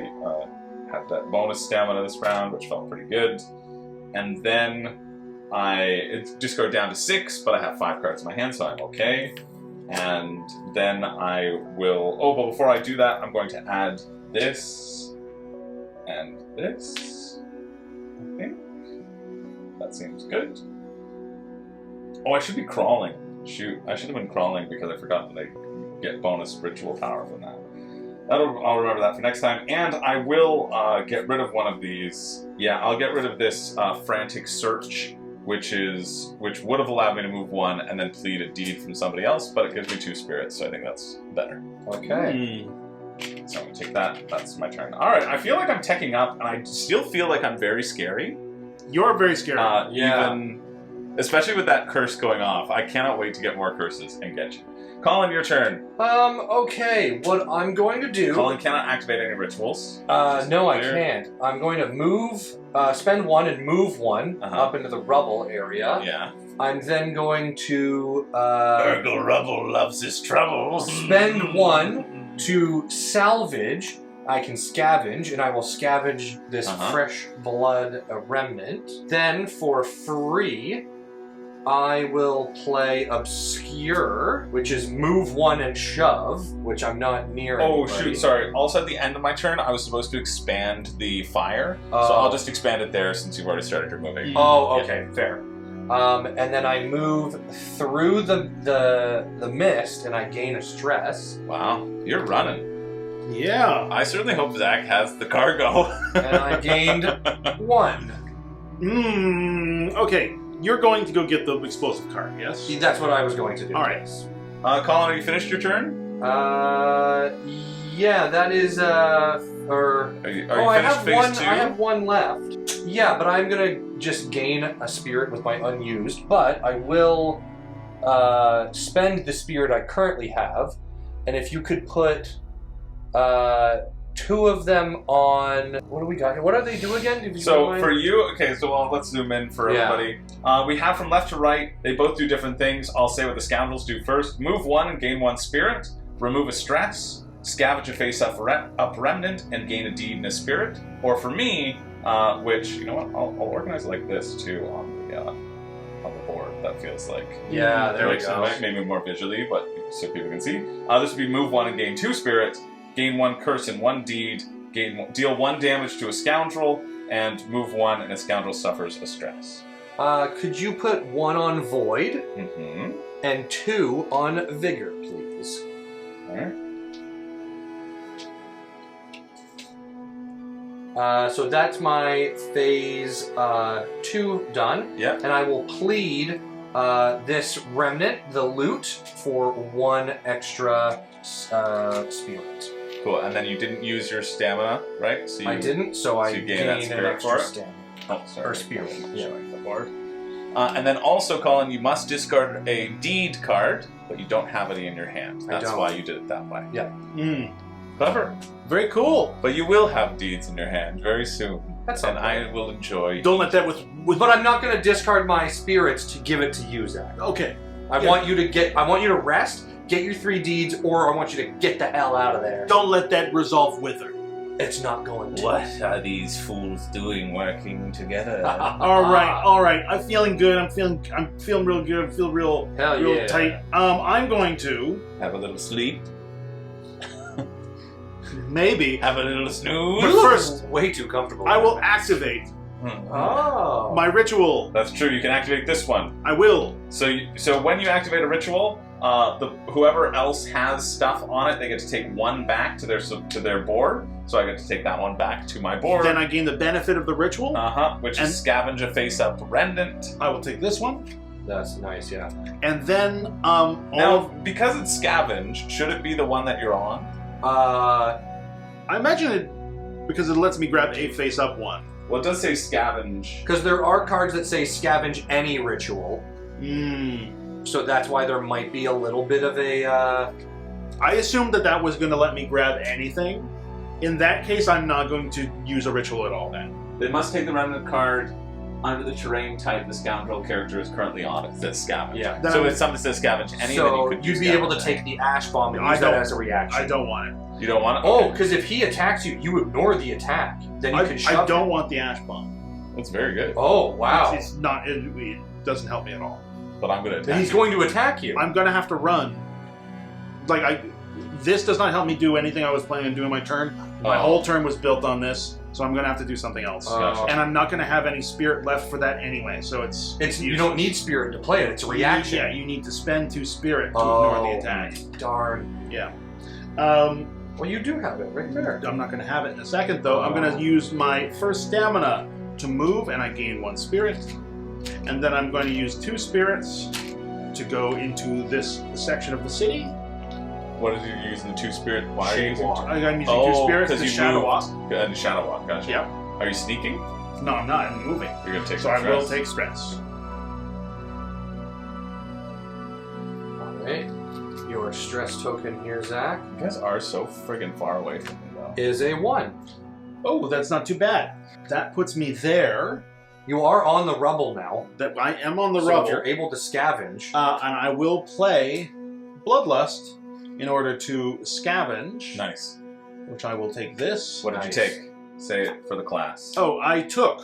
had that bonus stamina this round, which felt pretty good. And then it discard down to 6, but I have 5 cards in my hand, so I'm okay. And then I will. Oh, but before I do that, I'm going to add this and this. I think that seems good. Oh, I should be crawling. Shoot, I should have been crawling because I forgot that I get bonus ritual power from that. I'll remember that for next time. And I will get rid of one of these. Yeah, I'll get rid of this frantic search, which would have allowed me to move 1 and then plead a deed from somebody else, but it gives me 2 spirits, so I think that's better. Okay. So I'm gonna take that. That's my turn. All right. I feel like I'm teching up, and I still feel like I'm very scary. You're very scary. Yeah. Even, especially with that curse going off. I cannot wait to get more curses and get you. Colin, your turn. Okay. What I'm going to do... Colin cannot activate any rituals. No, I Clear. can't. I'm going to spend 1 and move 1 up into the rubble area. Yeah. I'm then going to Urgle Rubble loves his troubles. spend 1 to salvage. I can scavenge, and I will scavenge this fresh blood remnant. Then, for free, I will play Obscure, which is move 1 and shove, which I'm not near Oh, anybody. shoot, sorry. Also, at the end of my turn, I was supposed to expand the fire, so Oh. I'll just expand it there since you've already started your moving. Oh, okay, fair. And then I move through the mist, and I gain a stress. Wow, you're running. yeah. I certainly hope Zach has the cargo. And I gained 1. Okay. You're going to go get the explosive card, yes? That's what I was going to do. All right. Yes. Colin, are you finished your turn? Yeah, that is Are you I finished have phase 1. 2? I have 1 left. Yeah, but I'm gonna just gain a spirit with my unused. But I will spend the spirit I currently have, and if you could put 2 of them on. What do we got here? What do they do again? If you don't So mind? for you, okay, so let's zoom in for Yeah. everybody. We have from left to right, they both do different things. I'll say what the scoundrels do first. Move 1 and gain 1 spirit. Remove a stress. Scavenge a face-up remnant and gain a deed and a spirit. Or for me, which, you know what, I'll organize it like this too on the board. That feels like... Yeah, there we go. Maybe more visually, but so people can see. This would be move 1 and gain 2 spirit. Gain 1 curse and 1 deed. Deal 1 damage to a scoundrel. And move 1 and a scoundrel suffers a stress. Could you put 1 on void? Mm-hmm. and 2 on vigor, please. All right. So that's my phase 2 done. Yep. And I will plead this remnant, the loot, for 1 extra spirit. Cool. And then you didn't use your stamina, right? So I didn't, so I you gain gain that an spirit extra for it? stamina. Oh, sorry. Or spirit. Yeah. And then also, Colin, you must discard a deed card, but you don't have any in your hand. I That's don't. why you did it that way. Yeah. Clever. Very cool. But you will have deeds in your hand very soon. That's and not I will enjoy. Don't let that with. But I'm not going to discard my spirits to give it to you, Zach. Okay. I want you to rest, get your 3 deeds, or I want you to get the hell out of there. Don't let that resolve wither. It's not going to. What are these fools doing working together? All right. I'm feeling good. I'm feeling real good. I feel real Hell tight. I'm going to Have a little sleep. maybe. Have a little snooze. But first, way too comfortable. I will activate Oh. my ritual. That's true. You can activate this one. I will. So when you activate a ritual, whoever else has stuff on it, they get to take 1 back to their board. So I get to take that 1 back to my board. Then I gain the benefit of the ritual. Which is scavenge a face-up remnant. I will take this one. That's nice, yeah. And then Now, because it's scavenge, should it be the one that you're on? I imagine it because it lets me grab a face-up one. Well, it does say scavenge. Because there are cards that say scavenge any ritual. So that's why there might be a little bit of a... I assumed that was going to let me grab anything. In that case, I'm not going to use a ritual at all then. They must take the remnant card under the terrain type the scoundrel character is currently on. It says scavenge. Yeah. So if something says scavenge any, so then you could you'd use be able to scavenge. take the ash bomb and I use that don't- as a reaction. I don't want it. You don't want it? Oh, Okay. because if he attacks you, you ignore the attack. Then you can shove I don't him. want the ash bomb. That's very good. Oh, wow. It's not. It doesn't help me at all. But I'm going to Then attack he's going to attack you. I'm going to have to run. This does not help me do anything I was planning on doing my turn. My whole turn was built on this, so I'm going to have to do something else. Oh. And I'm not going to have any spirit left for that anyway, so it's You don't need spirit to play it. It's a reaction. Yeah, you need to spend 2 spirit to ignore the attack. Darn. Yeah. Well, you do have it right there. I'm not going to have it in a second, though. I'm going to use my first stamina to move, and I gain 1 spirit. And then I'm going to use 2 spirits to go into this section of the city. What did you use in the 2 spirit? Why are you using Walk. I'm using 2 spirits to you shadow moved. walk. And shadow walk, gotcha. Yep. Are you sneaking? No, I'm not. I'm moving. You're going to take So some I will stress. take stress. Alright. Your stress token here, Zach, You guys are so friggin' far away from me, though. is a 1. Oh, that's not too bad. That puts me there. You are on the rubble now. That I am on the so rubble. if you're able to scavenge. And I will play Bloodlust in order to scavenge. Nice. Which I will take this. What did Nice. you take? Say it for the class. Oh, I took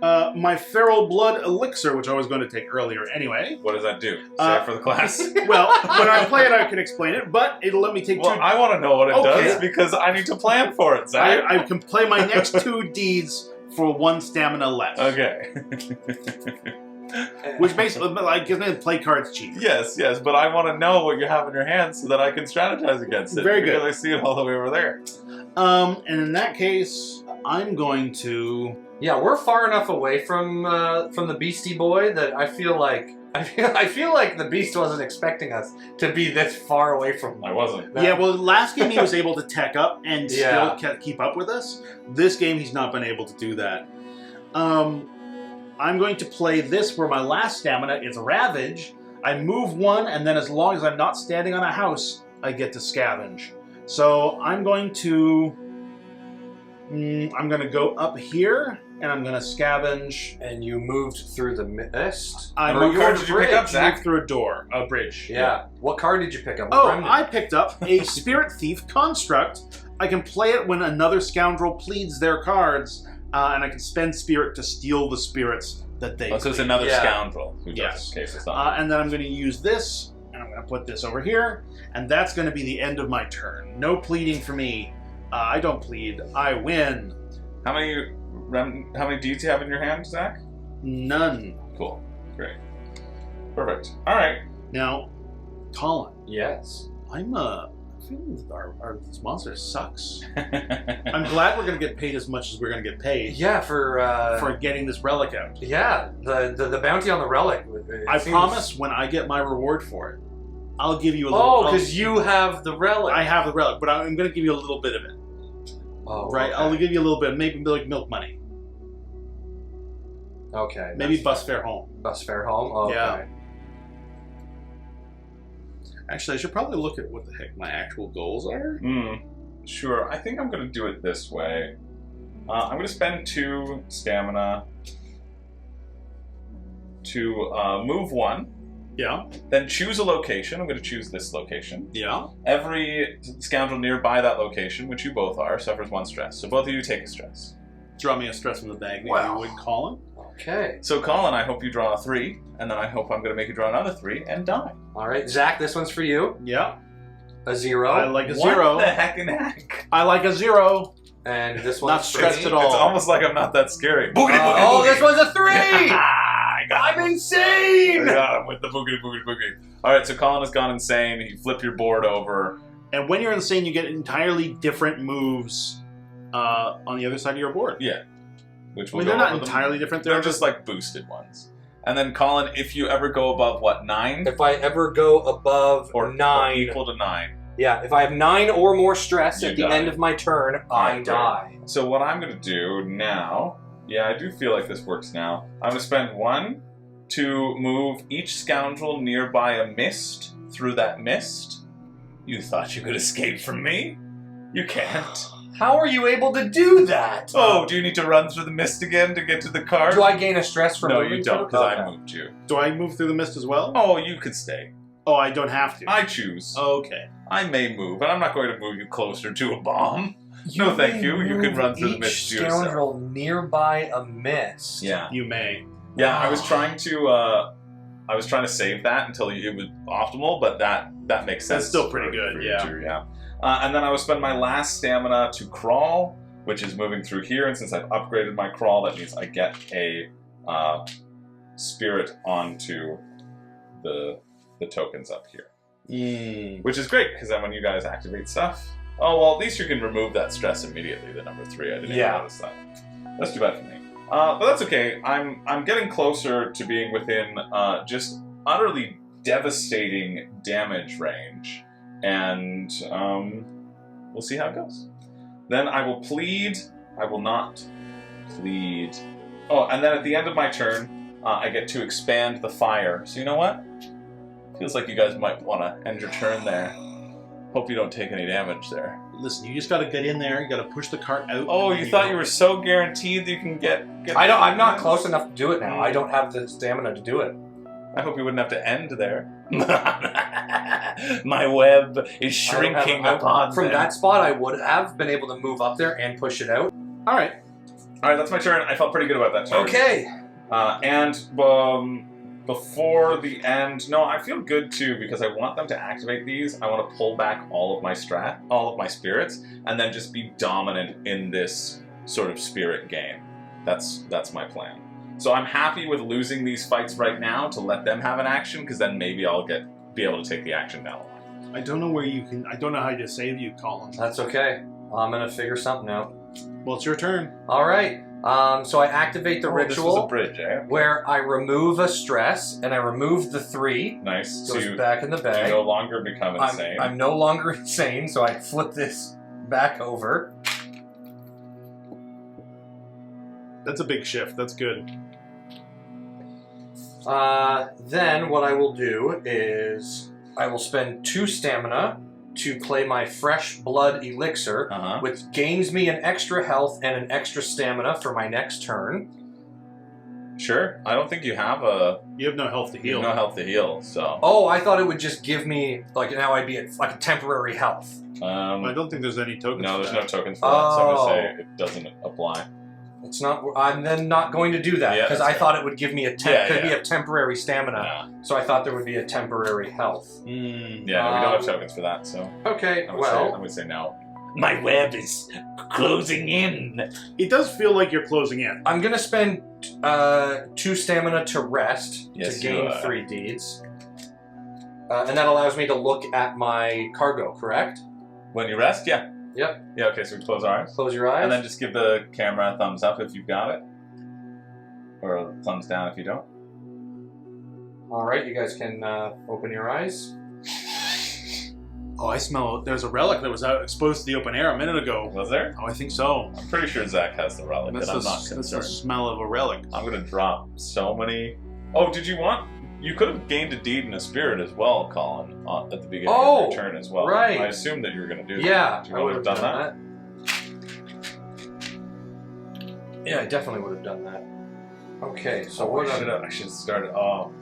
my Feral Blood Elixir, which I was going to take earlier anyway. What does that do? Say it for the class. Well, when I play it, I can explain it, but it'll let me take Well, 2... I want to know what it Okay. does because I need to plan for it, Zach. I can play my next 2 deeds for 1 stamina less. Okay. Which basically, like, gives me the play cards cheap. Yes, but I want to know what you have in your hands so that I can strategize against it. Very good. Because I see it all the way over there. And in that case, I'm going to... Yeah, we're far enough away from the Beastie Boy that I feel like the Beast wasn't expecting us to be this far away from. I wasn't. Yeah, well, last game he was able to tech up and Yeah. still keep up with us. This game he's not been able to do that. I'm going to play this where my last stamina is Ravage. I move 1, and then as long as I'm not standing on a house, I get to scavenge. So I'm going to go up here, and I'm going to scavenge. And you moved through the mist. I What moved card did you pick up, Zach? moved through a bridge. Yeah. What card did you pick up? Oh, Remnant. I picked up a Spirit Thief construct. I can play it when another scoundrel pleads their cards, and I can spend spirit to steal the spirits that they So it's plead. another Yeah. scoundrel who does Yes. this case. It's not. And then I'm going to use this, and I'm going to put this over here, and that's going to be the end of my turn. No pleading for me. I don't plead. I win. How many deeds do you have in your hand, Zach? None. Cool. Great. Perfect. All right. Now, Colin, Yes. I'm feeling that this monster sucks. I'm glad we're going to get paid as much as we're going to get paid Yeah, for getting this relic out. yeah, the bounty on the relic. I promise when I get my reward for it, I'll give you a little... because you have the relic. I have the relic, but I'm going to give you a little bit of it. Oh, Right? okay. I'll give you a little bit, maybe like milk money. Okay. Maybe that's bus fair. fare home. Bus fare home? Okay. Yeah. Actually, I should probably look at what the heck my actual goals are. Sure. I think I'm going to do it this way. I'm going to spend 2 stamina to move 1. Yeah. Then choose a location. I'm going to choose this location. Yeah. Every scoundrel nearby that location, which you both are, suffers 1 stress. So both of you take a stress. Draw me a stress from the bag, maybe Wow. you would, Colin. Okay. So Colin, I hope you draw a 3, and then I hope I'm going to make you draw another 3 and die. All right, Zach, this one's for you. Yeah. A 0. I like a 0. What the heck and heck? I like a 0. And this Not one's for stressed me. at all. It's almost like I'm not that scary. Boogity, boogity, Oh, boogity. this one's a 3! I got him. I'm insane! I got him with the boogity, boogity, boogity. All right, so Colin has gone insane. You flip your board over. And when you're insane, you get entirely different moves on the other side of your board. Yeah. Which I will mean, they're go not over them. entirely different. They're just like boosted ones. And then Colin, if you ever go above what, 9? If I ever go above Or 9, equal to 9. yeah, if I have 9 or more stress You at the die. end of my turn, I Right. die. So what I'm going to do now, yeah, I do feel like this works now. I'm going to spend 1 to move each scoundrel nearby a mist through that mist. You thought you could escape from me? You can't. How are you able to do that? Oh, do you need to run through the mist again to get to the card? Do I gain a stress for No, moving you don't, through? because I Okay. moved you. Do I move through the mist as well? Oh, you could stay. Oh, I don't have to. I choose. Okay. I may move, but I'm not going to move you closer to a bomb. No, thank you. You can run through the mist Each yourself. scoundrel nearby a mist. Yeah. You may. Yeah, I was trying to save that until it was optimal, but that makes sense. That's still pretty good, for you yeah. too, yeah. And then I will spend my last stamina to crawl, which is moving through here, and since I've upgraded my crawl, that means I get a spirit onto the tokens up here. Which is great, because then when you guys activate stuff... Oh, well, at least you can remove that stress immediately, the number 3. I didn't even notice that. That's too bad for me. But that's okay. I'm getting closer to being within just utterly devastating damage range. And we'll see how it goes. Then I will plead. I will not plead. Oh, and then at the end of my turn, I get to expand the fire. So you know what? Feels like you guys might want to end your turn there. Hope you don't take any damage there. Listen, you just got to get in there. You got to push the cart out. Oh, and you then thought go. you were so guaranteed that you can get I'm not close enough to do it now. I don't have the stamina to do it. I hope you wouldn't have to end there. My web is shrinking upon From them. that spot, I would have been able to move up there and push it out. All right. All right, that's my turn. I felt pretty good about that turn. Okay. And before the end, no, I feel good too because I want them to activate these. I want to pull back all of my spirits, and then just be dominant in this sort of spirit game. That's my plan. So I'm happy with losing these fights right now to let them have an action, because then maybe I'll be able to take the action down the line. I don't know where you can. I don't know how to save you, Colin. That's okay. I'm going to figure something out. Well, it's your turn. All right. So I activate the This was a ritual bridge, eh? where I remove a stress, and I remove the 3. Nice. Goes So you back in the bag. no longer become insane. I'm no longer insane, so I flip this back over. That's a big shift. That's good. Then what I will do is I will spend 2 stamina to play my fresh blood elixir, Uh-huh. which gains me an extra health and an extra stamina for my next turn. Sure. I don't think you have a... You have no health to heal. No health to heal, so... Oh, I thought it would just give me, like, now I'd be at, like, a temporary health. I don't think there's any tokens. No, for there's that. no tokens for that, so I'm Oh. going to say it doesn't apply. It's not. I'm then not going to do that Yeah, because that's I fair. thought it would give me a could be a temporary stamina. Yeah, So I thought there would be a temporary health. no, we don't have tokens for that, so Okay, I well, would say no. My web is closing in. It does feel like you're closing in. I'm gonna spend 2 stamina to rest Yes, to you gain are. 3 deeds. And that allows me to look at my cargo, correct? When you rest, yeah. Yep. Yeah, okay, so we close our eyes. Close your eyes. And then just give the camera a thumbs up if you've got it. Or a thumbs down if you don't. All right, you guys can open your eyes. Oh, I smell. There's a relic that was out exposed to the open air a minute ago. Was there? Oh, I think so. I'm pretty sure Zach has the relic, That's but I'm the, not that's the concerned. smell of a relic. I'm gonna drop so many. Oh, did you want? You could have gained a deed and a spirit as well, Colin, at the beginning of your turn as well. right. I assumed that you were gonna do that. Yeah, Do you I want would to have have done that. Yeah, I definitely would have done that. Okay, so what I should have started. Oh,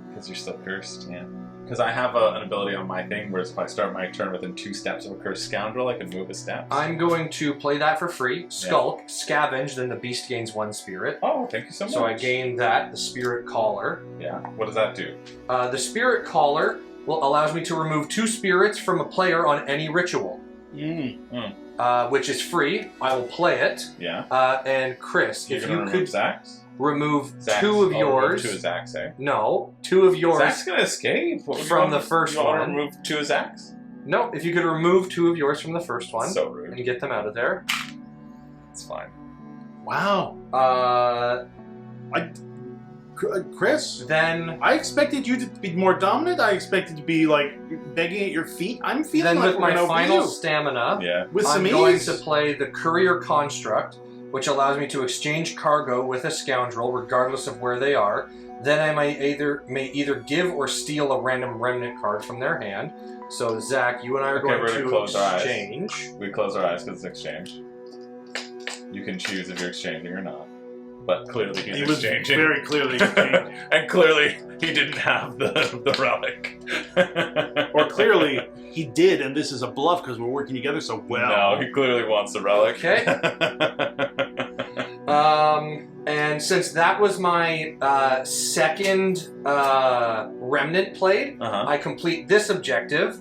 because you're still cursed. Yeah. Because I have an ability on my thing where if I start my turn within 2 steps of a cursed scoundrel, I can move a step. I'm going to play that for free. Skulk, scavenge, then the beast gains 1 spirit. Oh, thank you so much. So I gain that, the spirit collar. Yeah. What does that do? The spirit collar allows me to remove 2 spirits from a player on any ritual. Which is free. I will play it. Yeah. And Chris, You're if gonna you remove could Zach's? remove Zach's. 2 of I'll yours. remove 2 of Zach's, eh? No, 2 of yours. Zach's gonna escape. What would you From want- the first you want one. to remove 2 of Zach's? No, if you could remove 2 of yours from the first one So rude. and get them out of there. It's fine. Wow. Chris? Then I expected you to be more dominant. I expected to be like begging at your feet. I'm feeling like with we're my gonna final you. stamina, Yeah. With I'm some going ease. to play the courier construct, which allows me to exchange cargo with a scoundrel regardless of where they are. Then I may either give or steal a random remnant card from their hand. So Zach, you and I are Okay, we're going gonna to close our eyes. exchange. We close our eyes because it's exchange. You can choose if you're exchanging or not. But clearly he's He was exchanging. very clearly exchanging. And clearly he didn't have the relic. Or clearly he did, and this is a bluff because we're working together so well. No, he clearly wants the relic. Okay. And since that was my second remnant played, I complete this objective.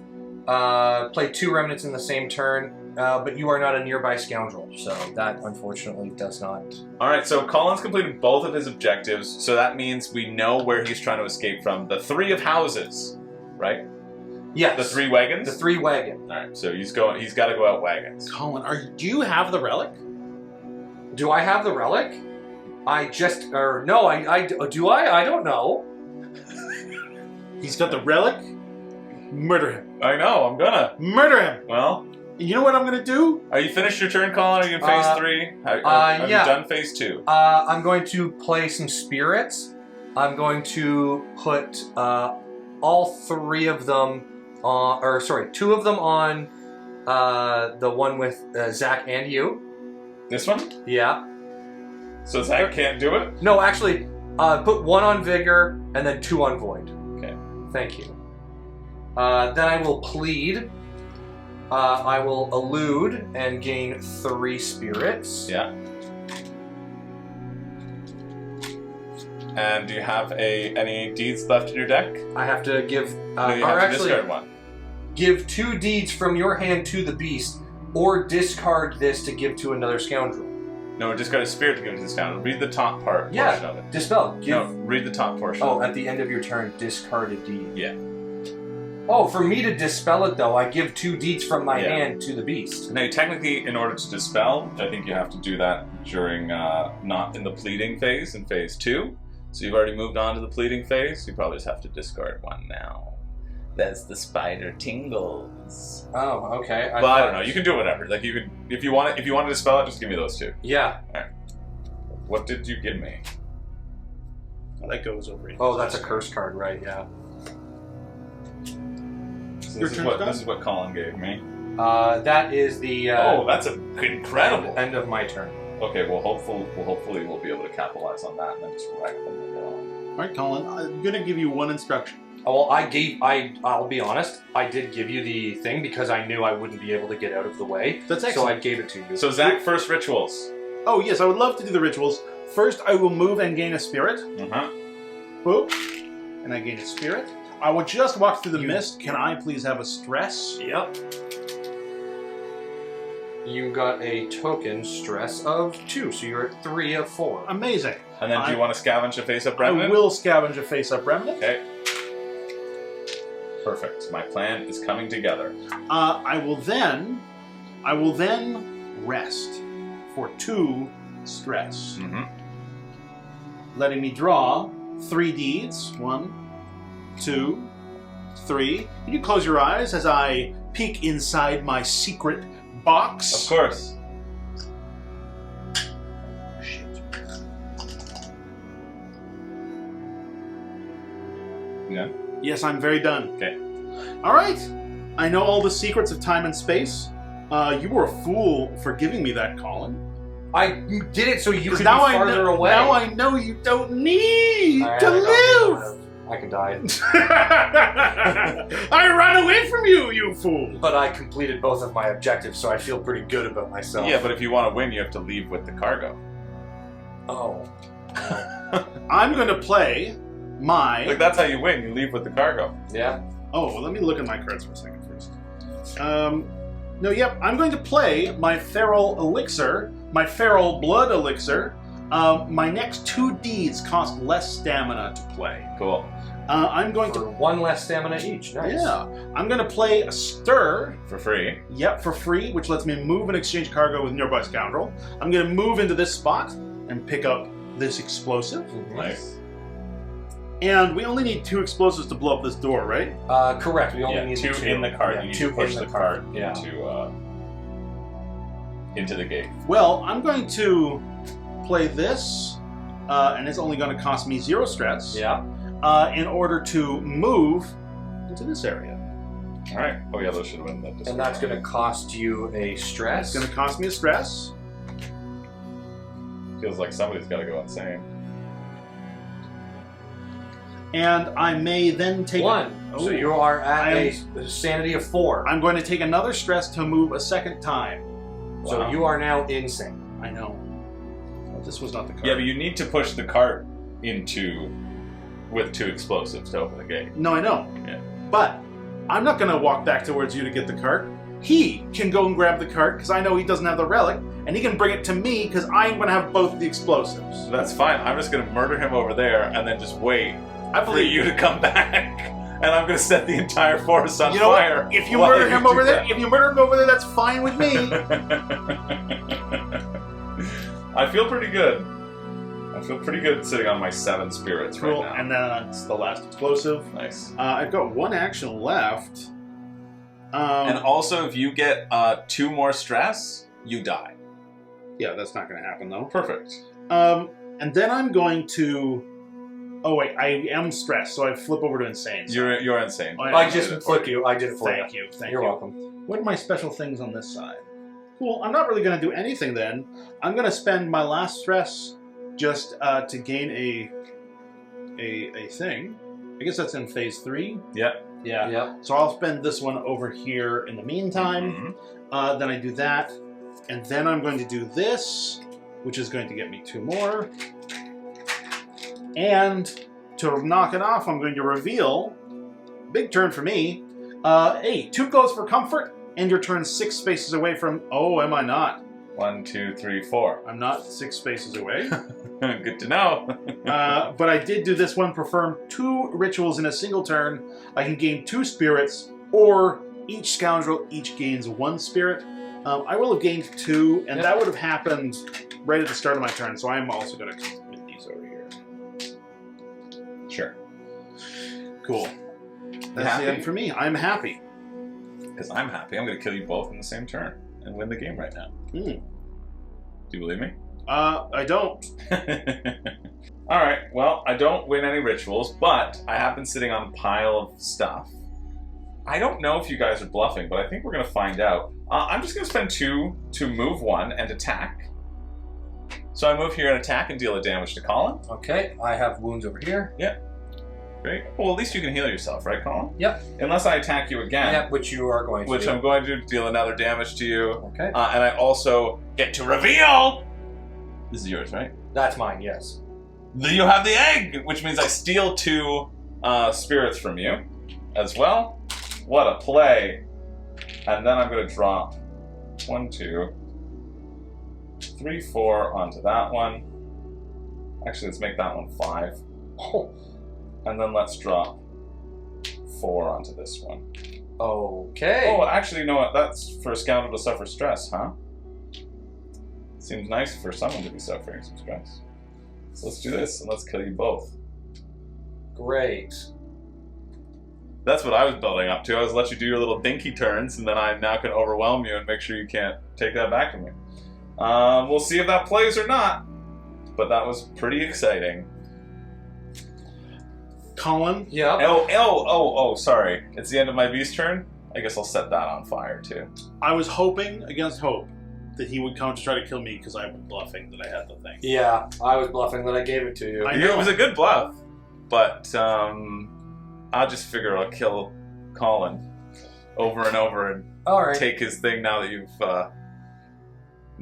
Play 2 remnants in the same turn, but you are not a nearby scoundrel, so that unfortunately does not. Alright, so Colin's completed both of his objectives, so that means we know where he's trying to escape from. The 3 of houses, right? Yes. The 3 wagons? The 3 wagon. Alright, so he's got to go out wagons. Colin, do you have the relic? Do I have the relic? I just, or no, do I? I don't know. He's got the relic. Murder him. I know, I'm gonna. Murder him. Well, You know what I'm gonna do? are you finished your turn, Colin? Are you in phase 3? Have yeah. you done phase 2? I'm going to play some spirits. I'm going to put all 3 of them on, or sorry, 2 of them on the one with Zach and you. This one? Yeah. So Zach can't do it? No, actually, put 1 on Vigor and then 2 on Void. Okay. Thank you. Then I will plead. I will elude and gain 3 spirits. Yeah. And do you have any deeds left in your deck? I have to give, No, you or have to actually, discard one. give 2 deeds from your hand to the beast, or discard this to give to another scoundrel. No, discard a spirit to give it to this town. Read the top portion of it. Dispel. Give. No, read the top portion. Oh, at the end of your turn, discard a deed. Yeah. Oh, for me to dispel it though, I give 2 deeds from my Yeah. hand to the beast. Now, technically, in order to dispel, I think you have to do that during, not in the pleading phase, in phase 2. So you've already moved on to the pleading phase. You probably just have to discard 1 now. That's the spider tingles. Oh, okay. But I don't know. You can do whatever. Like you could, if you want to dispel it, just give me those 2. Yeah. What did you give me? Well, that goes over. Oh, that's a curse card, right? Yeah. So Your this turn's done? is what Colin gave me. That is the Oh, that's incredible. end of my turn. Okay, well, hopefully we'll be able to capitalize on that and then just wreck them later on. All right, Colin. I'm gonna give you one instruction. Oh, well, I'll be honest, I did give you the thing because I knew I wouldn't be able to get out of the way. That's So excellent. I gave it to you. So Zach, first rituals. Oh yes, I would love to do the rituals. First, I will move and gain a spirit. Boop. And I gain a spirit. I will just walk through the mist. Can I please have a stress? Yep. You got a token stress of 2, so you're at 3 of 4. Amazing. And then do you want to scavenge a face-up I remnant? will scavenge a face-up remnant. Okay. Perfect. My plan is coming together. I will then rest for 2 stress, Mm-hmm. letting me draw 3 deeds. 1, 2, 3. Can you close your eyes as I peek inside my secret box? Of course. Shit. Yeah. Yes, I'm very done. Okay. All right. I know all the secrets of time and space. You were a fool for giving me that, Colin. I did it so you could be now farther away. Now I know you don't need All right, to I got live. I can die. I ran away from you, you fool. But I completed both of my objectives, so I feel pretty good about myself. Yeah, but if you want to win, you have to leave with the cargo. Oh. I'm going to play my... Like, that's how you win. You leave with the cargo. Yeah? Oh, well, let me look at my cards for a second first. No, yep, I'm going to play my feral elixir, my feral blood elixir. My next 2 deeds cost less stamina to play. Cool. I'm going For to... 1 less stamina each. Nice. Yeah. I'm going to play a stir. For free. Yep, for free, which lets me move and exchange cargo with nearby scoundrel. I'm going to move into this spot and pick up this explosive. Nice. And we only need 2 explosives to blow up this door, right? Correct. We only Yeah, need 2 2 in the cart. Yeah, You need 2 to push in the cart Yeah. into the gate. Well, I'm going to play this, and it's only going to cost me 0 stress. Yeah. In order to move into this area. All right. Oh yeah, those should have been the. And that's going to cost you a stress. It's going to cost me a stress. Feels like somebody's got to go insane. And I may then take... 1. So you are at I a sanity of 4. I'm going to take another stress to move a second time. So Wow. you are now insane. I know. Oh, this was not the card. Yeah, but you need to push the cart into with 2 explosives to open the gate. No, I know. Yeah. But I'm not going to walk back towards you to get the cart. He can go and grab the cart because I know he doesn't have the relic, and he can bring it to me because I'm going to have both the explosives. That's fine. I'm just going to murder him over there and then just wait I for believe you to come back. And I'm going to set the entire forest on You know fire. what? If you while murder him do over there, that. if you murder him over there, that's fine with me. I feel pretty good. I feel pretty good sitting on my 7 spirits Cool. right now. And then that's the last explosive. Nice. I've got 1 action left. And also, if you get 2 more stress, you die. Yeah, that's not going to happen though. Perfect. And then I'm going to. Oh wait, I am stressed, so I flip over to insane. So You're insane. I just flipped you. I did it for Thank you. Thank You're you. welcome. What are my special things on this side? Cool. I'm not really going to do anything then. I'm going to spend my last stress just to gain a thing. I guess that's in phase 3. Yep. Yeah. Yep. So I'll spend this one over here in the meantime. Mhm. Then I do that, and then I'm going to do this, which is going to get me 2 more. And to knock it off, I'm going to reveal, big turn for me, hey, 2 goes for comfort, and your turn 6 spaces away from, oh, am I not? 1, 2, 3, 4. I'm not 6 spaces away. Good to know. But I did do this one, perform 2 rituals in a single turn. I can gain 2 spirits, or each scoundrel each gains 1 spirit. I will have gained 2, and that would have happened right at the start of my turn, so I'm also going to commit these over here. Sure. Cool. That's happy? the end for me. I'm happy. Because I'm happy. I'm going to kill you both in the same turn and win the game right now. Do you believe me? I don't. Alright, well, I don't win any rituals, but I have been sitting on a pile of stuff. I don't know if you guys are bluffing, but I think we're going to find out. I'm just going to spend 2 to move 1 and attack. So I move here and attack and deal a damage to Colin. Okay, I have wounds over here. Great. Well, at least you can heal yourself, right, Colin? Yep. Unless I attack you again. Yep, which you are going to Which do. I'm going to deal another damage to you. Okay. And I also get to reveal... This is yours, right? That's mine, yes. You have the egg, which means I steal 2 spirits from you as well. What a play. And then I'm going to drop 1, 2, 3, 4 onto that one. Actually, let's make that one 5. Oh. And then let's drop 4 onto this one. Okay. Oh, actually, you know what? That's for a scoundrel to suffer stress, huh? Seems nice for someone to be suffering some stress. So let's do this, and let's kill you both. Great. That's what I was building up to. I was let you do your little dinky turns, and then I now can overwhelm you and make sure you can't take that back from me. We'll see if that plays or not. But that was pretty exciting. Colin? Yep. Oh, sorry. It's the end of my beast turn? I guess I'll set that on fire, too. I was hoping against hope that he would come to try to kill me because I was bluffing that I had the thing. Yeah, I was bluffing that I gave it to you. I know. It was a good bluff. But, I'll just figure I'll kill Colin over and over and Alright. take his thing now that you've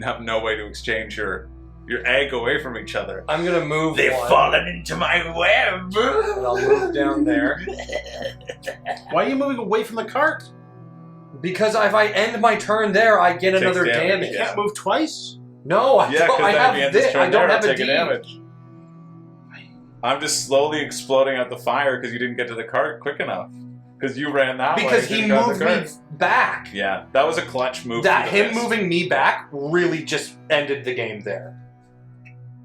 have no way to exchange your egg away from each other. I'm gonna move one, fallen into my web. and I'll move down there. Why are you moving away from the cart? Because if I end my turn there, I get Takes another damage, damage. You can't move twice? No, I Yeah, don't. I because have then if this. I don't have a take D. damage. I'm just slowly exploding at the fire because you didn't get to the cart quick enough. Because you ran that way. Because and he got the moved me cart. back. Yeah, that was a clutch move. That through the him mist. moving me back really just ended the game there.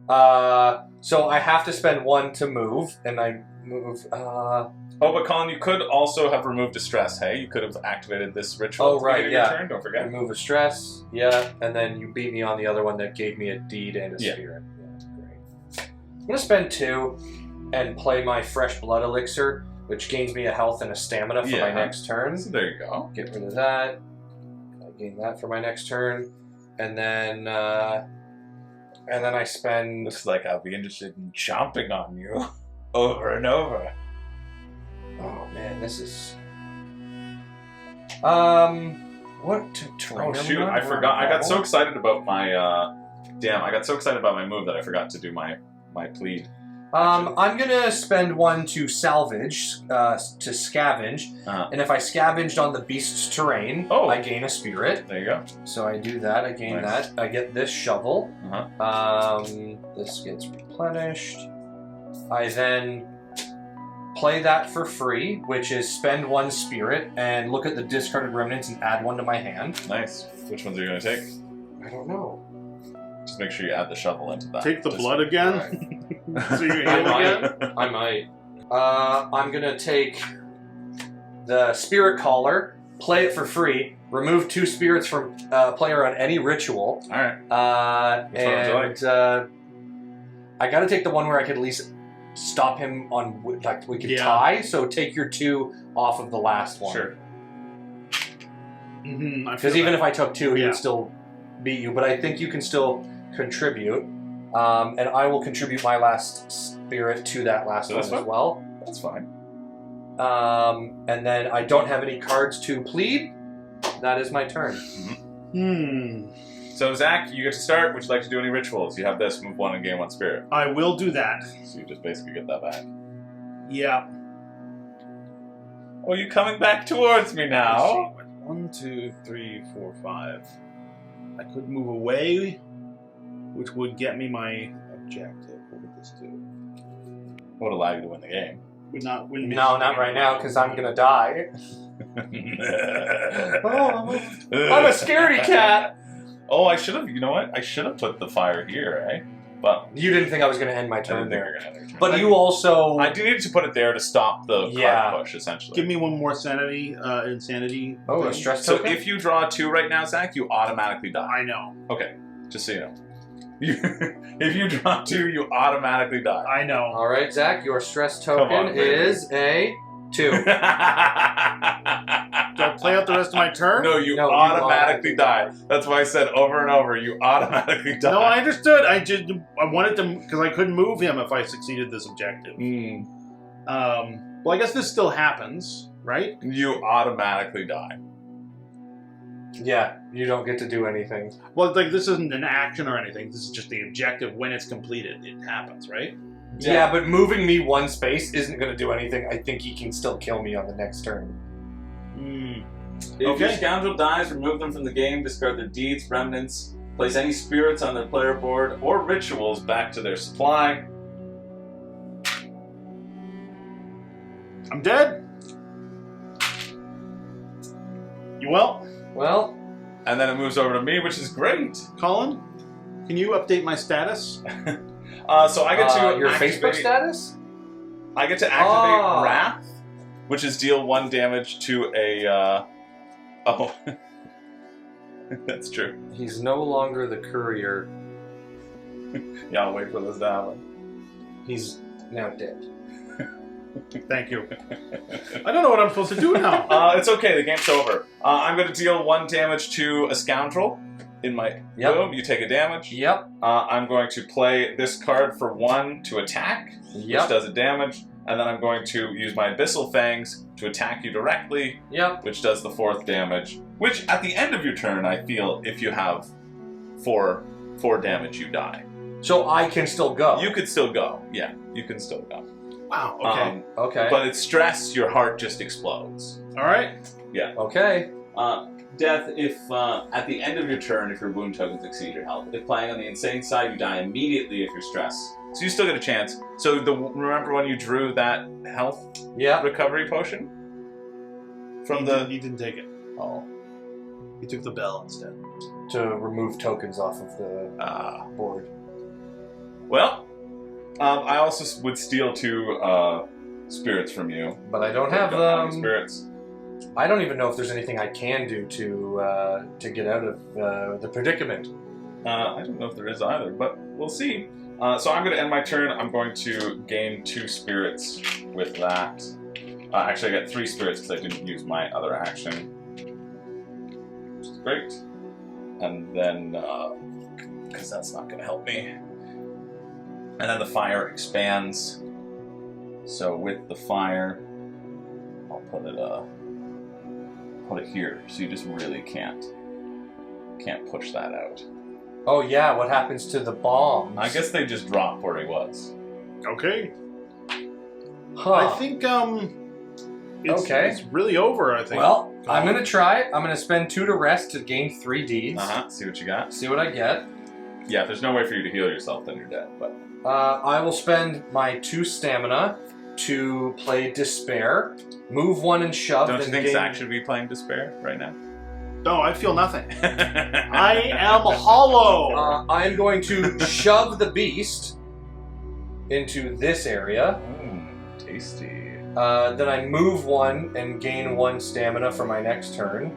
So I have to spend 1 to move, and I move. Oh, but Colin, you could also have removed distress. Hey, you could have activated this ritual. Oh, at the right, beginning of yeah. your turn. Don't forget. Remove a stress, yeah, and then you beat me on the other one that gave me a deed and a Yeah. spirit. Yeah, great. I'm gonna spend 2 and play my fresh blood elixir, which gains me a health and a stamina for my Yeah. next turn. So there you go. Get rid of that. I gain that for my next turn, and then I spend. Looks like I'll be interested in chomping on you over and over. Oh man, this is. What terrain? Oh shoot! I forgot. I got so excited about my. Damn! I got so excited about my move that I forgot to do my plead. I'm gonna spend 1 to salvage, to scavenge, and if I scavenged on the beast's terrain, Oh. I gain a spirit. There you go. So I do that. I gain Nice. that. I get this shovel. Uh-huh. This gets replenished. I then play that for free, which is spend 1 spirit and look at the discarded remnants and add 1 to my hand. Nice. Which ones are you gonna take? I don't know. Just make sure you add the shovel into that. Take the Just- blood again? So you I heal might. again? I might. I'm gonna take the spirit collar, play it for free, remove 2 spirits from player on any ritual, All right. Which one would you like? I gotta take the one where I could at least stop him on, like we could Yeah. tie. So take your 2 off of the last one. Sure. Mm-hmm, Because even if I took 2, he Yeah. would still beat you. But I think you can still contribute, and I will contribute my last spirit to that last So one this as one? well. That's fine. And then I don't have any cards to plead. That is my turn. So Zach, you get to start. Would you like to do any rituals? You have this: move 1 and gain 1 spirit. I will do that. So you just basically get that back. Yeah. Oh, you coming back towards me now? 1, 2, 3, 4, 5. I could move away, which would get me my objective. What would this do? Would allow you to win the game. Would not win me. No, not right now, because I'm gonna die. Oh, I'm a scaredy cat. Oh, I should have. You know what? I should have put the fire here, eh? But You didn't think I was gonna end my I turn didn't think there. we were gonna have your turn. But you also. I do need to put it there to stop the Yeah. card push, essentially. Give me one more insanity. Oh, a thing. stress So token? if you draw 2 right now, Zach, you automatically die. I know. Okay, just so you know. If you draw 2, you automatically die. I know. Alright, Zach, your stress Come token on, baby. is a 2. Do I play out the rest of my turn? No, you No, you automatically automatically die. That's why I said over and over, you automatically die. No, I understood. I wanted to, because I couldn't move him if I succeeded this objective. Mm, Well, I guess this still happens, right? you automatically die. Yeah, you don't get to do anything. Well, like this isn't an action or anything. This is just the objective. When it's completed, it happens, right? Yeah, but moving me 1 space isn't gonna do anything. I think he can still kill me on the next turn. If Okay. your scoundrel dies, remove them from the game, discard their deeds, remnants, place any spirits on their player board, Or rituals back to their supply. I'm dead. Well, And then it moves over to me, which is great. Colin, can you update my status? So I get to your activate, Facebook status? I get to activate Wrath, which is deal 1 damage to a. Oh, that's true. He's no longer the courier. Yeah, I'll wait for this to happen. He's now dead. Thank you. I don't know what I'm supposed to do now. It's okay. The game's over. I'm going to deal 1 damage to a scoundrel. In my boom, you take a damage. Yep. I'm going to play this card for 1 to attack, Yep. which does a damage, and then I'm going to use my Abyssal Fangs to attack you directly, Yep. which does the 4th damage. Which, at the end of your turn, I feel if you have 4 damage, you die. So I can still go. You could still go. Yeah, you can still go. Wow, okay. Okay. But it's stress, your heart just explodes. All right. Okay. Death, if at the end of your turn, if your wound tokens exceed your health. If playing on the insane side, you die immediately if you're stressed. So you still get a chance. So remember when you drew that health Yeah. recovery potion? From He didn't take it. Oh. He took the bell instead. To remove tokens off of the board. Well, I also would steal 2 spirits from you. But I don't have any spirits. I don't even know if there's anything I can do to get out of the predicament. I don't know if there is either, but we'll see. So I'm going to end my turn. I'm going to gain 2 spirits with that. Actually, I got 3 spirits because I didn't use my other action. Which is great. And then, because that's not going to help me. And then the fire expands. So with the fire, I'll put it here. So you just really can't push that out. Oh yeah, what happens to the bombs? I guess they just drop where he was. Okay. Huh. I think it's really over, I think. Well, I'm gonna try it. I'm gonna spend 2 to rest to gain 3 deeds. See what you got. See what I get. Yeah, if there's no way for you to heal yourself, then you're dead. But I will spend my 2 stamina to play Despair. Move 1 and shove. don't you then think gain... Zach should be playing Despair right now? No, I feel nothing. I am hollow. I am going to shove the beast into this area. Tasty. Then I move 1 and gain 1 stamina for my next turn.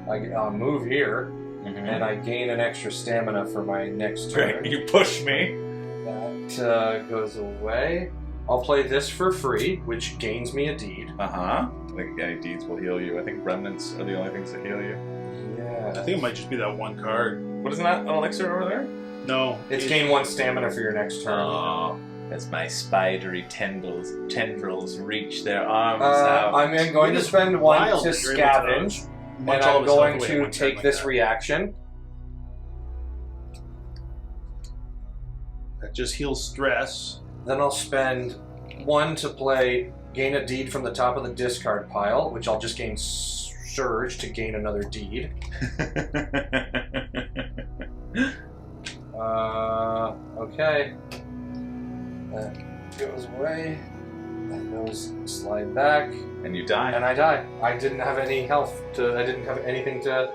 I'll move here, and I gain an extra stamina for my next turn. Great, you push me. That goes away. I'll play this for free, which gains me a deed. I think any deeds will heal you. I think remnants are the only things that heal you. Yeah. I think it might just be that 1 card. What isn't that, an elixir over there? No. It's gain 1 stamina for your next turn. Oh, as my spidery tendrils reach their arms out. I'm going to spend 1 wild to that you're able to scavenge, munch and all I'm the stuff going away in to one turn take like this that. reaction. That just heals stress. Then I'll spend 1 to gain a deed from the top of the discard pile, which I'll just gain Surge to gain another deed. Okay. That goes away. And those slide back. And you die. And I die. I didn't have any health I didn't have anything to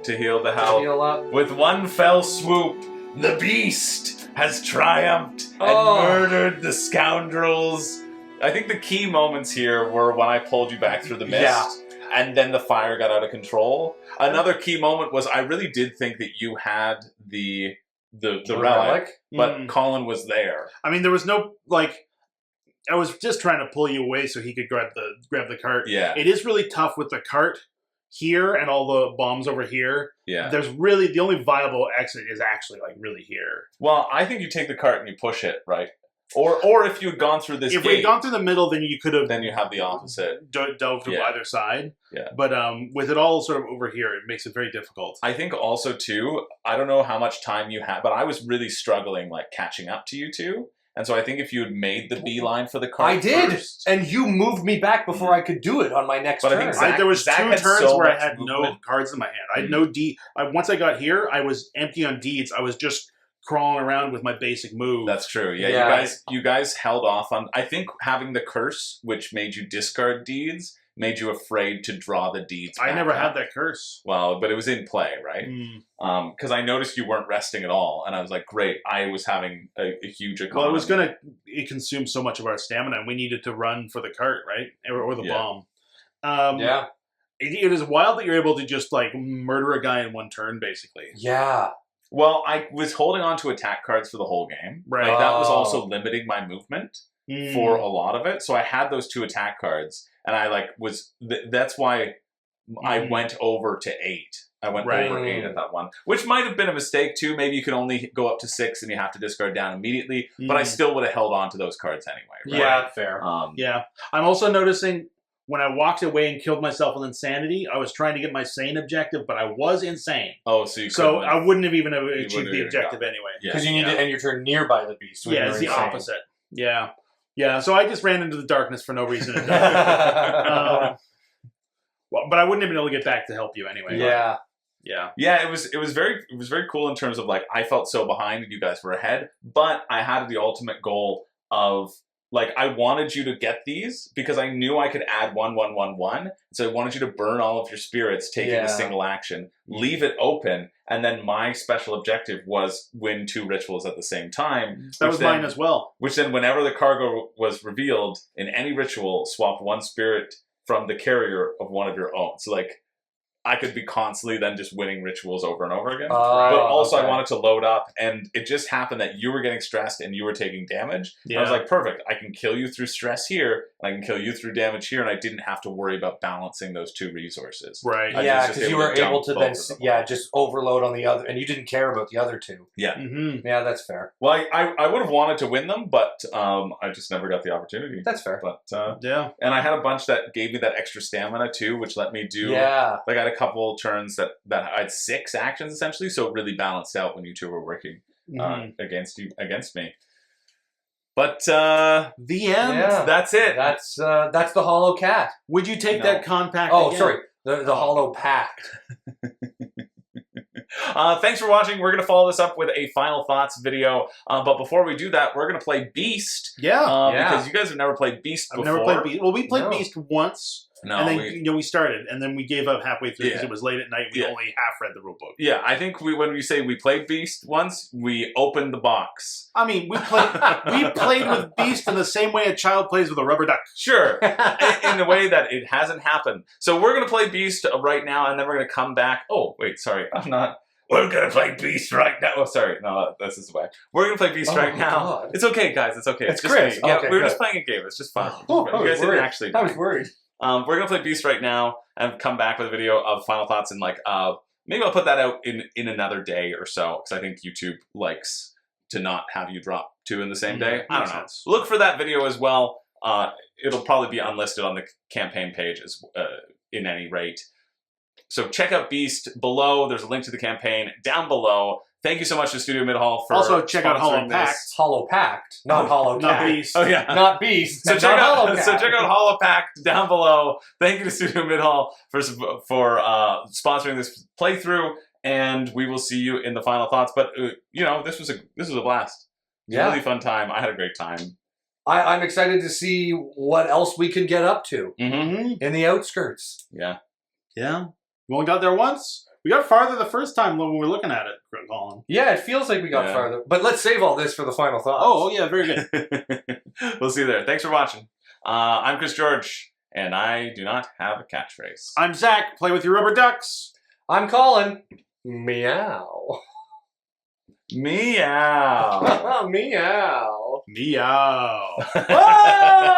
To heal the health. heal up. With one fell swoop, the beast has triumphed and Oh. murdered the scoundrels. I think the key moments here were when I pulled you back through the mist, and then the fire got out of control. Another key moment was I really did think that you had the relic, but Colin was there. I mean, there was no, I was just trying to pull you away so he could grab the cart. Yeah, It is really tough with the cart here and all the bombs over here. yeah. There's really, the only viable exit is actually, really here. Well, I think you take the cart and you push it, right? Or if you had gone through this If gate, we'd gone through the middle, then you could have then you have the opposite. dove to Yeah. either side. Yeah. But with it all sort of over here, it makes it very difficult. I think also too, I don't know how much time you had, but I was really struggling catching up to you two. And so I think if you had made the beeline for the cart I did, first, and you moved me back before I could do it on my next But I turn. think Zach- There was Zach 2 had turns so where I much had no movement. cards in my hand. I had no D. Once I got here, I was empty on deeds. I was just crawling around with my basic move. that's true. Yeah, Yeah. you guys held off on. I think having the curse, which made you discard deeds, made you afraid to draw the deeds. I back never up. had that curse. Well, but it was in play, right? Mm. Because I noticed you weren't resting at all, and I was like, great. I was having a huge economy. Well, it was gonna consume so much of our stamina, and we needed to run for the cart, right, or the bomb. Yeah. It is wild that you're able to just like murder a guy in one turn, basically. Yeah. Well, I was holding on to attack cards for the whole game. Right. Like, that was Oh. also limiting my movement for a lot of it. So I had those 2 attack cards, and I like was. That's why I went over to 8. I went Right. over 8 at that one, which might have been a mistake too. Maybe you could only go up to 6, and you have to discard down immediately. But I still would have held on to those cards anyway. Right? Yeah, fair. Yeah, I'm also noticing when I walked away and killed myself with insanity, I was trying to get my sane objective, but I was insane. Oh, so you So couldn't I have- wouldn't have even wouldn't achieved have the even objective got anyway. Yeah. Because you need to end your turn nearby the beast. when Yeah, you're it's the insane. opposite. Yeah. Yeah, so I just ran into the darkness for no reason. Well, but I wouldn't have been able to get back to help you anyway. Yeah. Yeah. Yeah, it was very cool in terms of like I felt so behind and you guys were ahead, but I had the ultimate goal of like I wanted you to get these because I knew I could add 1/1/1/1. So I wanted you to burn all of your spirits, taking Yeah. a single action, leave it open, and then my special objective was win 2 rituals at the same time. That which was then- mine as well. Which then, whenever the cargo was revealed in any ritual, swap 1 spirit from the carrier of one of your own. So like I could be constantly then just winning rituals over and over again. But also I wanted to load up, and it just happened that you were getting stressed and you were taking damage. Yeah. I was like, perfect, I can kill you through stress here, and I can kill you through damage here, and I didn't have to worry about balancing those 2 resources. Right. I Yeah, was just because you able were to able dump to both then, of them. just overload on the other, and you didn't care about the other 2. Mm-hmm. Yeah, that's fair. Well, I would have wanted to win them, but I just never got the opportunity. That's fair. But Yeah. and I had a bunch that gave me that extra stamina too, which let me do. Yeah. Like I had a couple turns that I had 6 actions essentially, so it really balanced out when you 2 were working against me. But The end. Yeah. that's it. That's the Hollow Cat. Would you take No. that compact? Oh, again? sorry. The Hollow Pact. Thanks for watching. We're gonna follow this up with a final thoughts video. But before we do that, we're gonna play Beast. Yeah. Because you guys have never played Beast I've before. never played Beast. Well, we played No. Beast once, No, and then we- we started, and then we gave up halfway through because Yeah. it was late at night. We Yeah. only half read the rulebook. Yeah, I think when we say we played Beast once, we opened the box. I mean, we played with Beast in the same way a child plays with a rubber duck. Sure. in a way that it hasn't happened. So we're going to play Beast right now, and then we're going to come back. Oh, wait, sorry. I'm not. We're going to play Beast right now. Oh, sorry. No, this is the way. We're going to play Beast Oh, right my now. God. It's okay, guys. It's okay. It's just Chris. me. Yeah, Okay, we were good. just playing a game. It's just fun. Oh, you guys didn't actually. I was worried. We're going to play Beast right now and come back with a video of final thoughts and like maybe I'll put that out in another day or so because I think YouTube likes to not have you drop 2 in the same day. I don't makes know. sense. Look for that video as well. It'll probably be unlisted on the campaign page as in any rate. So check out Beast below. There's a link to the campaign down below. Thank you so much to Studio Mid-Hall for Also, check out Hollow sponsoring Pact. this. Hollow Pact, not Hollow Not Cat. Beast. Oh yeah. Not Beast. So not check Hollow out Cat. Hollow Pact down below. Thank you to Studio Mid-Hall for sponsoring this playthrough, and we will see you in the final thoughts. But this was a blast. It was a really fun time. I had a great time. I'm excited to see what else we can get up to Mm-hmm. in the outskirts. Yeah. Yeah. We only got there once. We got farther the first time when we were looking at it, Colin. Yeah, it feels like we got Yeah. farther. But let's save all this for the final thoughts. Oh, yeah, very good. We'll see you there. Thanks for watching. I'm Chris George, and I do not have a catchphrase. I'm Zach. Play with your rubber ducks. I'm Colin. Meow. Meow. Meow. Meow. Ah!